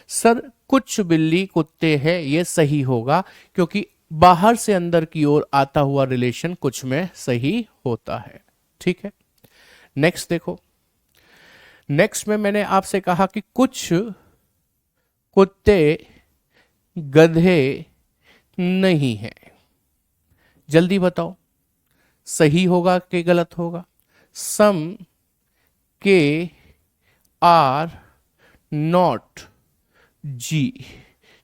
सर कुछ बिल्ली कुत्ते हैं ये सही होगा, क्योंकि बाहर से अंदर की ओर आता हुआ रिलेशन कुछ में सही होता है। ठीक है। नेक्स्ट देखो, नेक्स्ट में मैंने आपसे कहा कि कुछ कुत्ते गधे नहीं हैं, जल्दी बताओ सही होगा कि गलत होगा? सम के आर नॉट जी,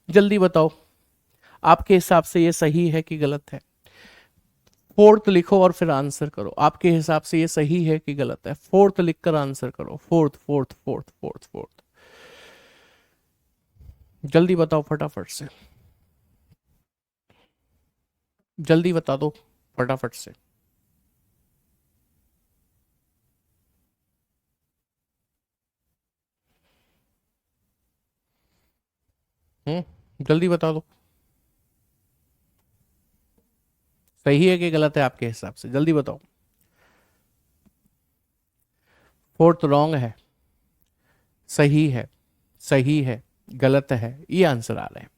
जल्दी बताओ आपके हिसाब से ये सही है कि गलत है? फोर्थ लिखो और फिर आंसर करो, आपके हिसाब से ये सही है कि गलत है? फोर्थ लिखकर आंसर करो, fourth fourth fourth fourth fourth, जल्दी बताओ फटाफट से, जल्दी बता दो फटाफट से। जल्दी बता दो, सही है कि गलत है आपके हिसाब से? जल्दी बताओ। फोर्थ रॉन्ग है, सही है, सही है, गलत है, ये आंसर आ रहे हैं।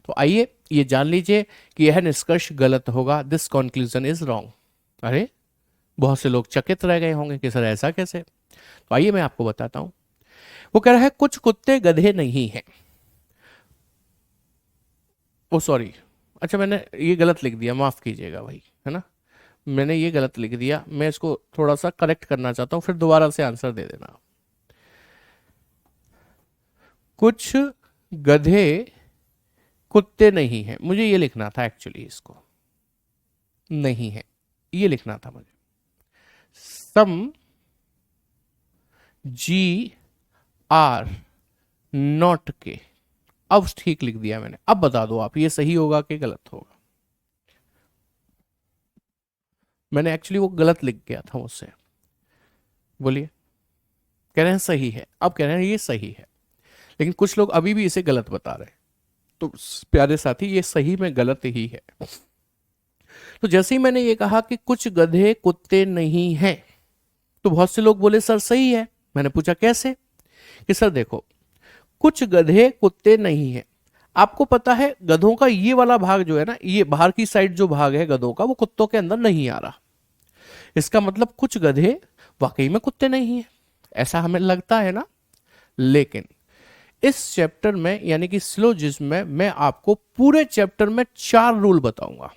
तो आइए ये जान लीजिए कि यह निष्कर्ष गलत होगा, दिस कंक्लूजन इज रॉन्ग। अरे बहुत से लोग चकित रह गए होंगे कि सर ऐसा कैसे? तो आइए मैं आपको बताता हूं। वो कह रहा है कुछ कुत्ते गधे नहीं हैं। ओ सॉरी, अच्छा मैंने ये गलत लिख दिया, माफ कीजिएगा भाई, है ना, मैंने ये गलत लिख दिया, मैं इसको थोड़ा सा करेक्ट करना चाहता हूं, फिर दोबारा से आंसर दे देना। कुछ गधे कुत्ते नहीं हैं, मुझे ये लिखना था एक्चुअली, इसको नहीं है ये लिखना था मुझे। सम जी आर नॉट के, अब ठीक लिख दिया मैंने। अब बता दो आप ये सही होगा कि गलत होगा? मैंने एक्चुअली वो गलत लिख गया था मुझसे, बोलिए। कह रहे हैं सही है, अब कह रहे हैं ये सही है, लेकिन कुछ लोग अभी भी इसे गलत बता रहे हैं। तो प्यारे साथी ये सही में गलत ही है। तो जैसे ही मैंने ये कहा कि कुछ गधे कुत्ते नहीं हैं, तो बहुत से लोग बोले सर सही है। मैंने पूछा कैसे? कि सर देखो, कुछ गधे कुत्ते नहीं हैं, आपको पता है गधों का ये वाला भाग जो है ना, ये बाहर की साइड जो भाग है गधों का, वो कुत्तों के अंदर नहीं आ रहा। इसका मतलब कुछ गधे वाकई में कुत्ते नहीं है, ऐसा हमें लगता है ना। लेकिन इस चैप्टर में यानी कि सिलोजिज्म में मैं आपको पूरे चैप्टर में 4 रूल बताऊंगा।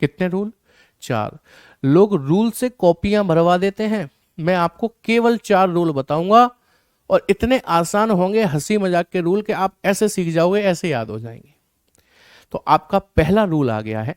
कितने रूल? 4। लोग रूल से कॉपियां भरवा देते हैं, मैं आपको केवल 4 रूल बताऊंगा, और इतने आसान होंगे हंसी मजाक के रूल कि आप ऐसे सीख जाओगे, ऐसे याद हो जाएंगे। तो आपका पहला रूल आ गया है।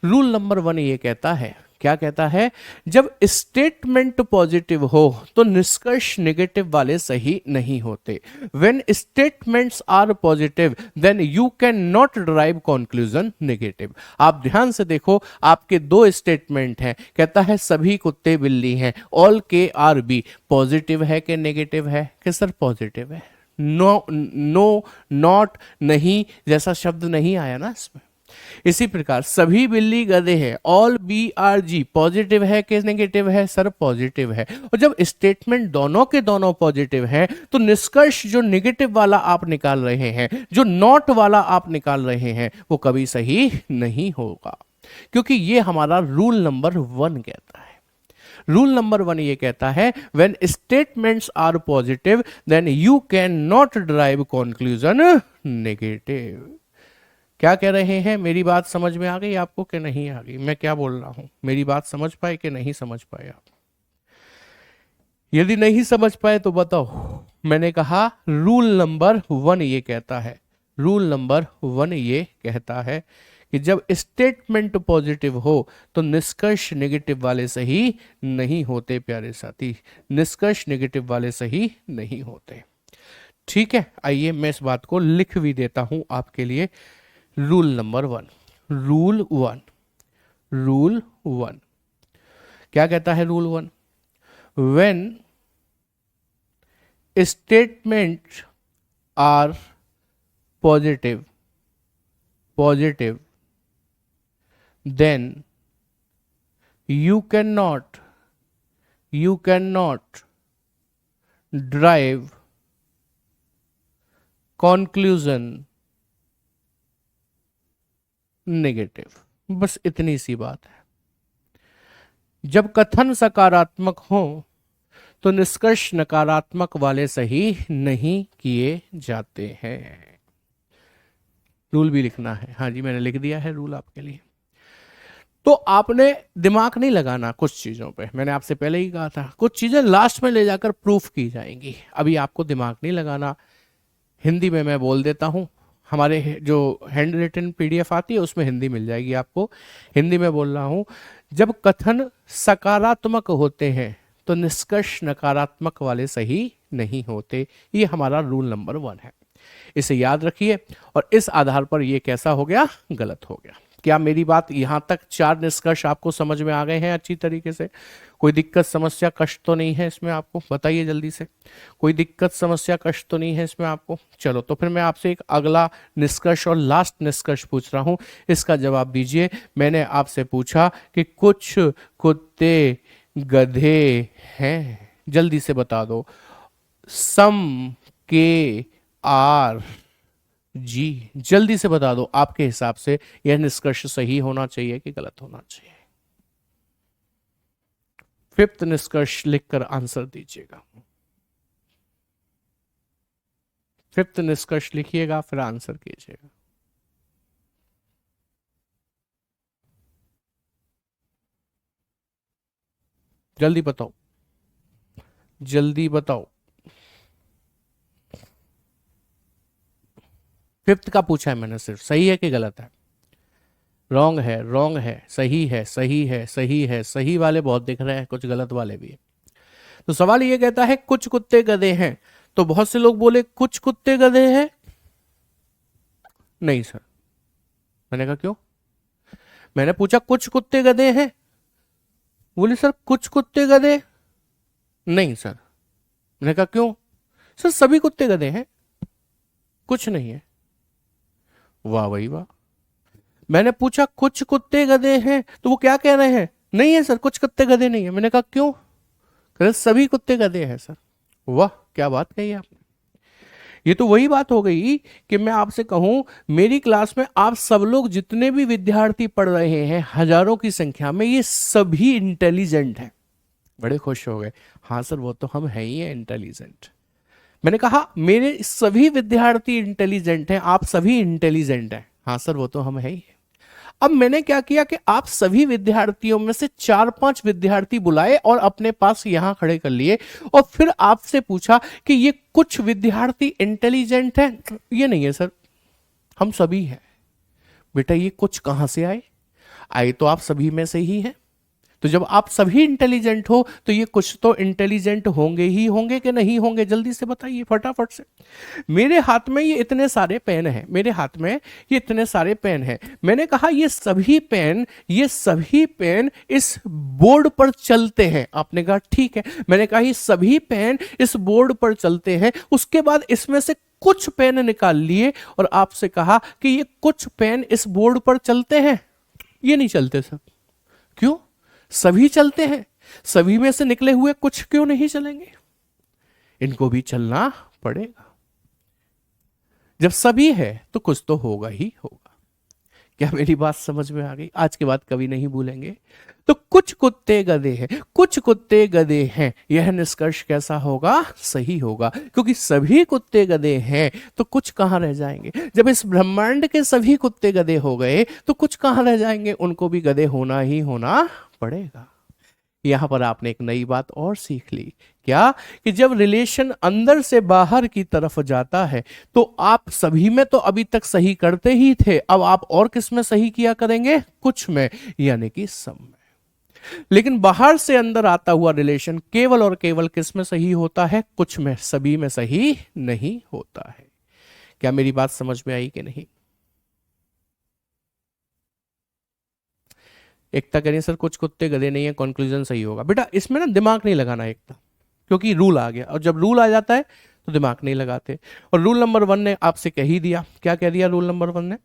रूल नंबर 1 ये कहता है, क्या कहता है? जब स्टेटमेंट पॉजिटिव हो तो निष्कर्ष नेगेटिव वाले सही नहीं होते। When statements are positive then you can not drive conclusion negative. आप ध्यान से देखो, आपके 2 स्टेटमेंट हैं, कहता है सभी कुत्ते बिल्ली हैं, ऑल के आर बी, पॉजिटिव है कि नेगेटिव है? कि सर पॉजिटिव है। नो नो नॉट नहीं जैसा शब्द नहीं आया ना इसमें। इसी प्रकार सभी बिल्ली गधे हैं, all B are ji, positive है कि नेगेटिव है? सर पॉजिटिव है। और जब स्टेटमेंट दोनों के दोनों पॉजिटिव है तो निष्कर्ष जो नेगेटिव वाला आप निकाल रहे हैं, जो नॉट वाला आप निकाल रहे हैं, वो कभी सही नहीं होगा, क्योंकि ये हमारा रूल नंबर 1 कहता है। रूल नंबर 1 ये कहता है when statements are positive then you can not drive conclusion negative. क्या कह रहे हैं? मेरी बात समझ में आ गई आपको कि नहीं आ गई? मैं क्या बोल रहा हूं, मेरी बात समझ पाए कि नहीं समझ पाए आप? यदि नहीं समझ पाए तो बताओ। मैंने कहा रूल नंबर 1 ये कहता है, रूल नंबर 1 ये कहता है कि जब स्टेटमेंट पॉजिटिव हो तो निष्कर्ष नेगेटिव वाले सही नहीं होते प्यारे साथी, निष्कर्ष नेगेटिव वाले सही नहीं होते। ठीक है, आइए मैं इस बात को लिख भी देता हूं आपके लिए। रूल नंबर 1, रूल 1, रूल 1 क्या कहता है? Rule 1, when statements are positive, positive, then you cannot, you cannot drive conclusion negative। बस इतनी सी बात है। जब कथन सकारात्मक हो तो निष्कर्ष नकारात्मक वाले सही नहीं किए जाते हैं। रूल भी लिखना है। हाँ जी, मैंने लिख दिया है रूल आपके लिए। तो आपने दिमाग नहीं लगाना कुछ चीजों पे, मैंने आपसे पहले ही कहा था कुछ चीजें लास्ट में ले जाकर प्रूफ की जाएंगी, अभी आपको दिमाग नहीं लगाना। हिंदी में मैं बोल देता हूं, हमारे जो हैंड रिटन पीडीएफ आती है उसमें हिंदी मिल जाएगी आपको। हिंदी में बोल रहा हूं, जब कथन सकारात्मक होते हैं तो निष्कर्ष नकारात्मक वाले सही नहीं होते। ये हमारा रूल नंबर 1 है, इसे याद रखिए। और इस आधार पर ये कैसा हो गया? गलत हो गया। क्या मेरी बात यहां तक 4 निष्कर्ष आपको समझ में आ गए हैं अच्छी तरीके से? कोई दिक्कत समस्या कष्ट तो नहीं है इसमें आपको? बताइए जल्दी से, कोई दिक्कत समस्या कष्ट तो नहीं है इसमें आपको? चलो तो फिर मैं आपसे एक अगला निष्कर्ष और लास्ट निष्कर्ष पूछ रहा हूं, इसका जवाब दीजिए। मैंने आपसे पूछा कि कुछ कुत्ते गधे हैं, जल्दी से बता दो। सम के आर जी, जल्दी से बता दो आपके हिसाब से यह निष्कर्ष सही होना चाहिए कि गलत होना चाहिए? 5th निष्कर्ष लिखकर आंसर दीजिएगा। 5th निष्कर्ष लिखिएगा फिर आंसर कीजिएगा। जल्दी बताओ, जल्दी बताओ। 5th का पूछा है मैंने सिर्फ, सही है कि गलत है? रॉन्ग है, रॉन्ग है, सही है, सही है, सही है। सही वाले बहुत दिख रहे हैं, कुछ गलत वाले भी है। तो सवाल ये कहता है कुछ कुत्ते गधे हैं, तो बहुत से लोग बोले कुछ कुत्ते गधे हैं। नहीं सर। मैंने कहा क्यों? मैंने पूछा कुछ कुत्ते गधे हैं, बोले सर कुछ कुत्ते गधे नहीं सर। मैंने कहा क्यों? सर सभी कुत्ते गधे हैं, कुछ नहीं है। वाह भाई वाह। मैंने पूछा कुछ कुत्ते गधे हैं, तो वो क्या कह रहे हैं? नहीं है सर, कुछ कुत्ते गधे नहीं है। मैंने कहा क्यों? कह रहे सभी कुत्ते गधे हैं सर। वाह क्या बात कही आपने। ये तो वही बात हो गई कि मैं आपसे कहूं मेरी क्लास में आप सब लोग जितने भी विद्यार्थी पढ़ रहे हैं हजारों की संख्या में, ये सभी इंटेलिजेंट हैं। बड़े खुश हो गए। हाँ सर वो तो हम हैं ही हैं इंटेलिजेंट। मैंने कहा मेरे सभी विद्यार्थी इंटेलिजेंट हैं, आप सभी इंटेलिजेंट हैं। हाँ सर वो तो हम हैं ही हैं। अब मैंने क्या किया कि आप सभी विद्यार्थियों में से 4-5 विद्यार्थी बुलाए और अपने पास यहां खड़े कर लिए और फिर आपसे पूछा कि ये कुछ विद्यार्थी इंटेलिजेंट हैं। ये नहीं है सर, हम सभी हैं। बेटा ये कुछ कहां से आए? आए तो आप सभी में से ही हैं। तो जब आप सभी इंटेलिजेंट हो तो ये कुछ तो इंटेलिजेंट होंगे ही होंगे कि नहीं होंगे? जल्दी से बताइए फटाफट से। मेरे हाथ में ये इतने सारे पेन हैं, मेरे हाथ में ये इतने सारे पेन हैं। मैंने कहा ये सभी पेन, ये सभी पेन इस बोर्ड पर चलते हैं। आपने कहा ठीक है। मैंने कहा ये सभी पेन इस बोर्ड पर चलते हैं। उसके बाद इसमें से कुछ पेन निकाल लिए और आपसे कहा कि ये कुछ पेन इस बोर्ड पर चलते हैं। ये नहीं चलते सब। क्यों? सभी चलते हैं, सभी में से निकले हुए कुछ क्यों नहीं चलेंगे? इनको भी चलना पड़ेगा। जब सभी है तो कुछ तो होगा ही होगा। क्या मेरी बात समझ में आ गई? आज के बाद कभी नहीं भूलेंगे। तो कुछ कुत्ते गधे हैं, कुछ कुत्ते गधे हैं, यह निष्कर्ष कैसा होगा? सही होगा, क्योंकि सभी कुत्ते गधे हैं तो कुछ कहाँ रह जाएंगे? जब इस ब्रह्मांड के सभी कुत्ते गधे हो गए तो कुछ कहाँ रह जाएंगे? उनको भी गधे होना ही होना पड़ेगा। यहां पर आपने एक नई बात और सीख ली। क्या? कि जब रिलेशन अंदर से बाहर की तरफ जाता है तो आप सभी में तो अभी तक सही करते ही थे, अब आप और किस में सही किया करेंगे? कुछ में, यानी कि सब में। लेकिन बाहर से अंदर आता हुआ रिलेशन केवल और केवल किस में सही होता है? कुछ में, सभी में सही नहीं होता है। क्या मेरी बात समझ में आई कि नहीं? एकता करिए सर कुछ कुत्ते गधे नहीं है, कंक्लूजन सही होगा। बेटा इसमें ना दिमाग नहीं लगाना एकता, क्योंकि रूल आ गया, और जब रूल आ जाता है तो दिमाग नहीं लगाते। और रूल नंबर वन ने आपसे कह ही दिया। क्या कह दिया रूल नंबर वन ने?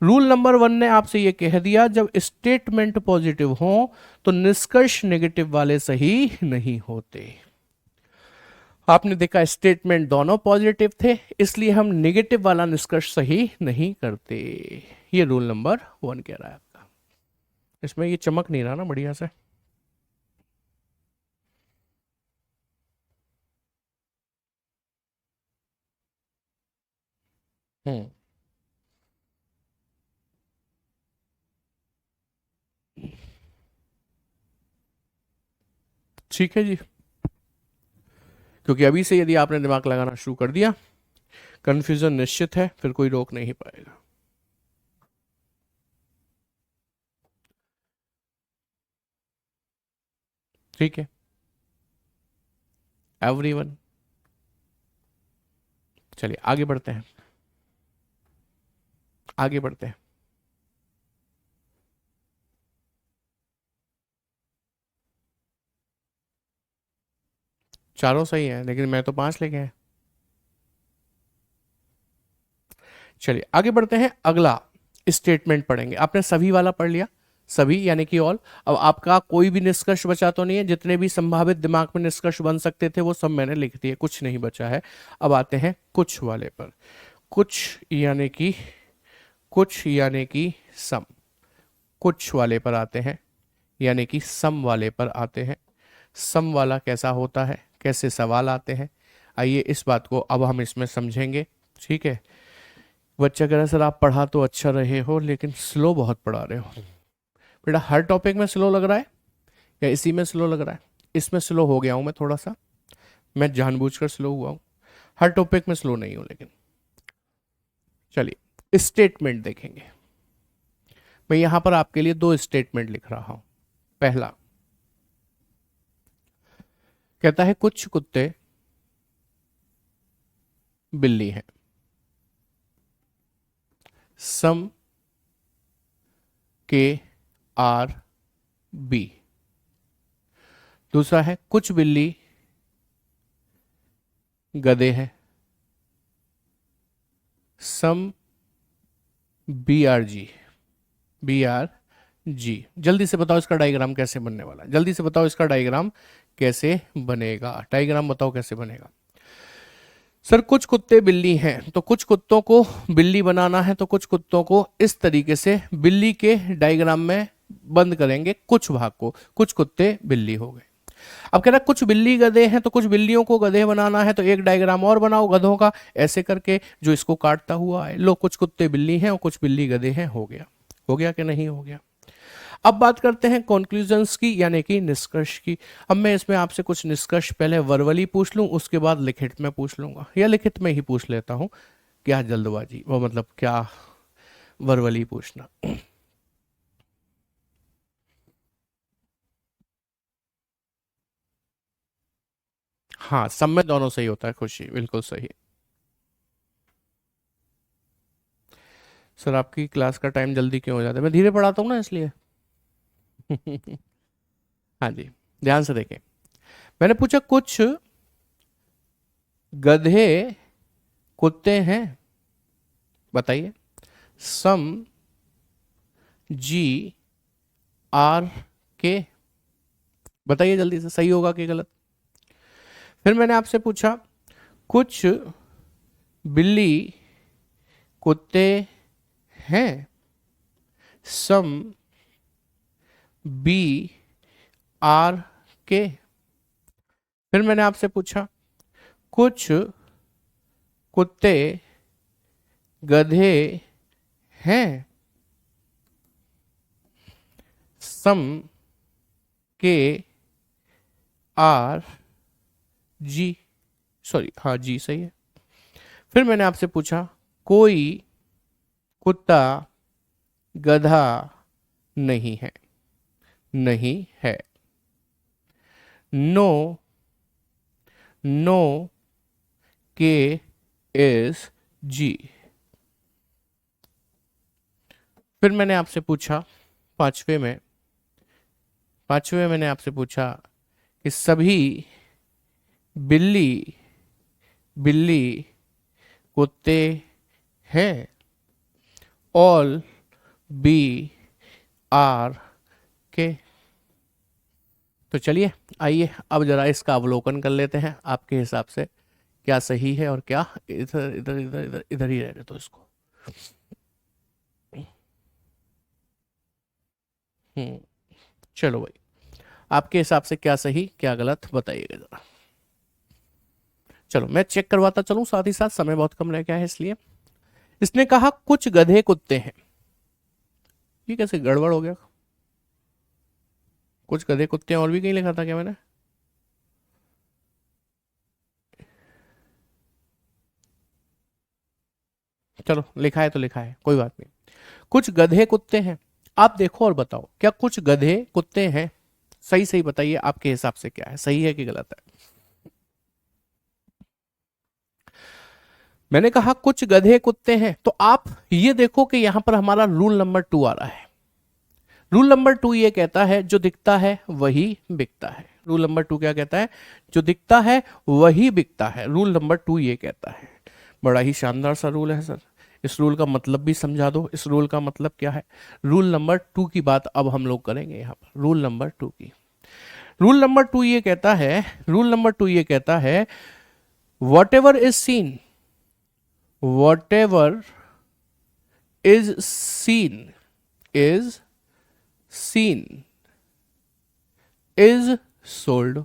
रूल नंबर वन ने आपसे ये कह दिया, जब स्टेटमेंट पॉजिटिव हो तो निष्कर्ष नेगेटिव वाले सही नहीं होते। आपने देखा स्टेटमेंट दोनों पॉजिटिव थे, इसलिए हम नेगेटिव वाला निष्कर्ष सही नहीं करते। ये रूल नंबर वन कह रहा है आपका। इसमें ये चमक नहीं रहा ना बढ़िया से? हम्म। ठीक है जी, क्योंकि अभी से यदि आपने दिमाग लगाना शुरू कर दिया, कंफ्यूजन निश्चित है, फिर कोई रोक नहीं पाएगा। ठीक है एवरीवन, चलिए आगे बढ़ते हैं, आगे बढ़ते हैं। चारों सही है, लेकिन मैं तो पांच लेके आया। चलिए आगे बढ़ते हैं, अगला स्टेटमेंट पढ़ेंगे। आपने सभी वाला पढ़ लिया, सभी यानी कि ऑल। अब आपका कोई भी निष्कर्ष बचा तो नहीं है? जितने भी संभावित दिमाग में निष्कर्ष बन सकते थे वो सब मैंने लिख दिए, कुछ नहीं बचा है। अब आते हैं कुछ वाले पर। कुछ यानी कि, कुछ यानी कि सम, कुछ वाले पर आते हैं, यानी कि सम वाले पर आते हैं। सम वाला कैसा होता है, कैसे सवाल आते हैं, आइए इस बात को अब हम इसमें समझेंगे। ठीक है, बच्चा कह रहा है सर आप पढ़ा तो अच्छा रहे हो लेकिन स्लो बहुत पढ़ा रहे हो। बेटा हर टॉपिक में स्लो लग रहा है या इसी में स्लो लग रहा है? इसमें स्लो हो गया हूं मैं थोड़ा सा, मैं जानबूझकर स्लो हुआ हूं, हर टॉपिक में स्लो नहीं हूं लेकिन। चलिए स्टेटमेंट देखेंगे। मैं यहां पर आपके लिए दो स्टेटमेंट लिख रहा हूं। पहला कहता है कुछ कुत्ते बिल्ली हैं, सम के आर बी। दूसरा है कुछ बिल्ली गधे हैं, some B are G, B are G. जल्दी से बताओ इसका डायग्राम कैसे बनने वाला है? जल्दी से बताओ इसका डायग्राम कैसे बनेगा? डायग्राम बताओ कैसे बनेगा? सर कुछ कुत्ते बिल्ली हैं, तो कुछ कुत्तों को बिल्ली बनाना है तो कुछ कुत्तों को इस तरीके से बिल्ली के डायग्राम में बंद करेंगे, कुछ भाग को। कुछ कुत्ते बिल्ली हो गए। अब कह रहा है कुछ बिल्ली गधे हैं, तो कुछ बिल्लियों को गधे बनाना है तो एक डायग्राम और बनाओ गधों का, ऐसे करके जो इसको काटता हुआ है। लो कुछ कुत्ते बिल्ली हैं और कुछ बिल्ली गधे हैं, हो गया। हो गया कि नहीं हो गया? अब बात करते हैं कंक्लूजन्स की, यानी कि निष्कर्ष की। अब मैं इसमें आपसे कुछ निष्कर्ष पहले वर्बली पूछ लूं, उसके बाद लिखित में पूछ लूंगा, या लिखित में ही पूछ लेता हूं। क्या जल्दबाजी, वो मतलब क्या वर्बली पूछना। हाँ सब में दोनों सही होता है, खुशी बिल्कुल सही। सर आपकी क्लास का टाइम जल्दी क्यों हो जाता है? मैं धीरे पढ़ाता हूँ ना इसलिए। हाँ जी, ध्यान से देखें। मैंने पूछा कुछ गधे कुत्ते हैं, बताइए। सम जी आर के, बताइए जल्दी से सही होगा कि गलत? फिर मैंने आपसे पूछा कुछ बिल्ली कुत्ते हैं, सम बी आर के। फिर मैंने आपसे पूछा कुछ कुत्ते गधे हैं। सम के आर जी, सॉरी हाँ जी सही है। फिर मैंने आपसे पूछा कोई कुत्ता गधा नहीं है। नहीं है। नो नो के इज जी। फिर मैंने आपसे पूछा पांचवे मैंने आपसे पूछा कि सभी बिल्ली बिल्ली कुत्ते हैं। ऑल बी आर के। तो चलिए आइए अब जरा इसका अवलोकन कर लेते हैं आपके हिसाब से क्या सही है और क्या। इधर इधर इधर इधर इधर ही रहने तो इसको। हम्म। चलो भाई, आपके हिसाब से क्या सही क्या गलत बताइएगा जरा। चलो मैं चेक करवाता चलूं साथ ही साथ, समय बहुत कम रह गया है इसलिए। इसने कहा कुछ गधे कुत्ते हैं। ये कैसे गड़बड़ हो गया? कुछ गधे कुत्ते हैं और भी कहीं लिखा था क्या मैंने? चलो लिखा है तो लिखा है, कोई बात नहीं। कुछ गधे कुत्ते हैं। आप देखो और बताओ क्या कुछ गधे कुत्ते हैं? सही सही बताइए आपके हिसाब से क्या है, सही है कि गलत है। मैंने कहा कुछ गधे कुत्ते हैं, तो आप ये देखो कि यहां पर हमारा रूल नंबर 2 आ रहा है। रूल नंबर 2 ये कहता है जो दिखता है वही बिकता है। रूल नंबर 2 क्या कहता है? जो दिखता है वही बिकता है। रूल नंबर 2 ये कहता है। बड़ा ही शानदार सा रूल है सर। इस रूल का मतलब भी समझा दो। इस रूल का मतलब क्या है? रूल नंबर 2 की बात अब हम लोग करेंगे यहां पर, रूल नंबर 2 की। रूल नंबर 2 ये कहता है, रूल नंबर 2 ये कहता है what ever is seen, what ever is seen is seen is sold.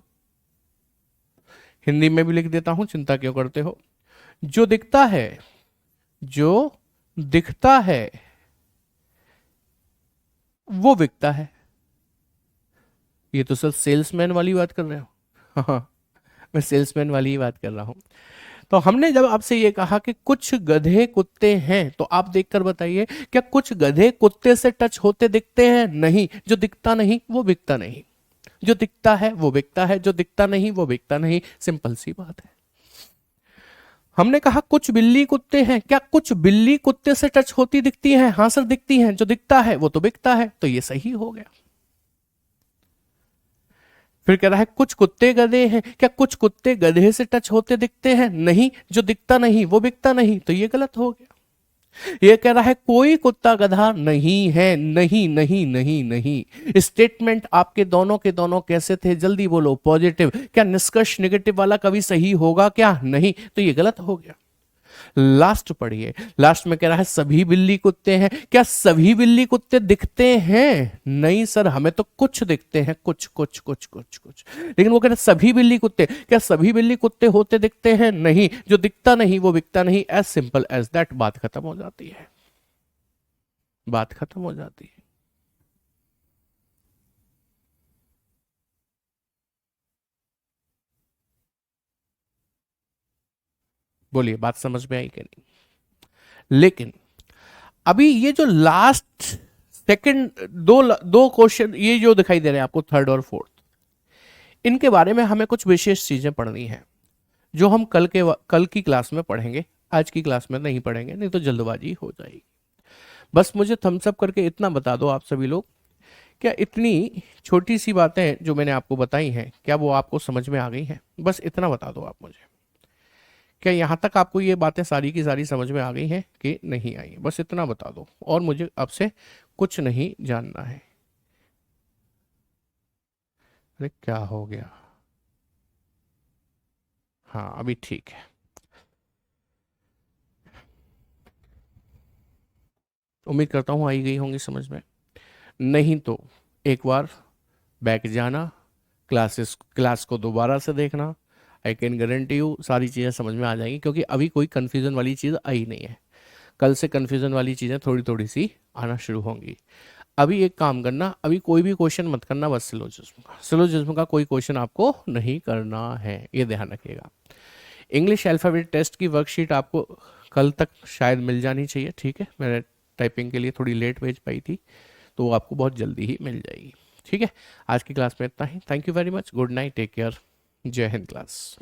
Hindi में भी लिख देता हूं, चिंता क्यों करते हो। जो दिखता है, जो दिखता है वो बिकता है। ये तो सर सेल्समैन वाली बात कर रहे हो। हाँ, मैं सेल्समैन वाली ही बात कर रहा हूं। तो हमने जब आपसे ये कहा कि कुछ गधे कुत्ते हैं, तो आप देखकर बताइए क्या कुछ गधे कुत्ते से टच होते दिखते हैं? नहीं। जो दिखता नहीं वो बिकता नहीं। जो दिखता है वो बिकता है, जो दिखता नहीं वो बिकता नहीं। सिंपल सी बात है। हमने कहा कुछ बिल्ली कुत्ते हैं, क्या कुछ बिल्ली कुत्ते से टच होती दिखती हैं? हाँ सर दिखती हैं। जो दिखता है वो तो बिकता है, तो ये सही हो गया। फिर कह रहा है कुछ कुत्ते गधे हैं, क्या कुछ कुत्ते गधे से टच होते दिखते हैं? नहीं। जो दिखता नहीं वो बिकता नहीं, तो ये गलत हो गया। ये कह रहा है कोई कुत्ता गधा नहीं है। नहीं नहीं नहीं नहीं। स्टेटमेंट आपके दोनों के दोनों कैसे थे? जल्दी बोलो। पॉजिटिव। क्या निष्कर्ष नेगेटिव वाला कभी सही होगा क्या? नहीं, तो ये गलत हो गया। लास्ट पढ़िए। लास्ट में कह रहा है सभी बिल्ली कुत्ते हैं, क्या सभी बिल्ली कुत्ते दिखते हैं? नहीं सर, हमें तो कुछ दिखते हैं, कुछ कुछ कुछ कुछ कुछ। लेकिन वो कह रहे सभी बिल्ली कुत्ते, क्या सभी बिल्ली कुत्ते होते दिखते हैं? नहीं। जो दिखता नहीं वो बिकता नहीं। As simple as that. बात खत्म हो जाती है। बात खत्म हो जाती है। बोलिए बात समझ में आई कि नहीं? लेकिन अभी ये जो लास्ट सेकंड दो दो क्वेश्चन ये जो दिखाई दे रहे हैं आपको, थर्ड और फोर्थ, इनके बारे में हमें कुछ विशेष चीजें पढ़नी है जो हम कल की क्लास में पढ़ेंगे। आज की क्लास में नहीं पढ़ेंगे, नहीं तो जल्दबाजी हो जाएगी। बस मुझे थम्स अप करके इतना बता दो आप सभी लोग, क्या इतनी छोटी सी बातें जो मैंने आपको बताई हैं क्या वो आपको समझ में आ गई हैं? बस इतना बता दो आप मुझे। क्या यहां तक आपको ये बातें सारी की सारी समझ में आ गई हैं कि नहीं आई? बस इतना बता दो और मुझे आपसे कुछ नहीं जानना है। अरे क्या हो गया? हाँ अभी ठीक है। उम्मीद करता हूँ आई गई होंगी समझ में। नहीं तो एक बार बैक जाना, क्लास को दोबारा से देखना। आई कैन गारंटी यू सारी चीज़ें समझ में आ जाएंगी, क्योंकि अभी कोई कन्फ्यूज़न वाली चीज़ आई नहीं है। कल से कन्फ्यूज़न वाली चीज़ें थोड़ी थोड़ी सी आना शुरू होंगी। अभी एक काम करना, अभी कोई भी क्वेश्चन मत करना, बस सिलोजिज्म का कोई क्वेश्चन आपको नहीं करना है, ये ध्यान रखिएगा। इंग्लिश अल्फ़ाबेट टेस्ट की वर्कशीट आपको कल तक शायद मिल जानी चाहिए, ठीक है। मैंने टाइपिंग के लिए थोड़ी लेट भेज पाई थी, तो वो आपको बहुत जल्दी ही मिल जाएगी, ठीक है। आज की क्लास में इतना ही। Thank you very much, good night, take care, जय हिंद क्लास।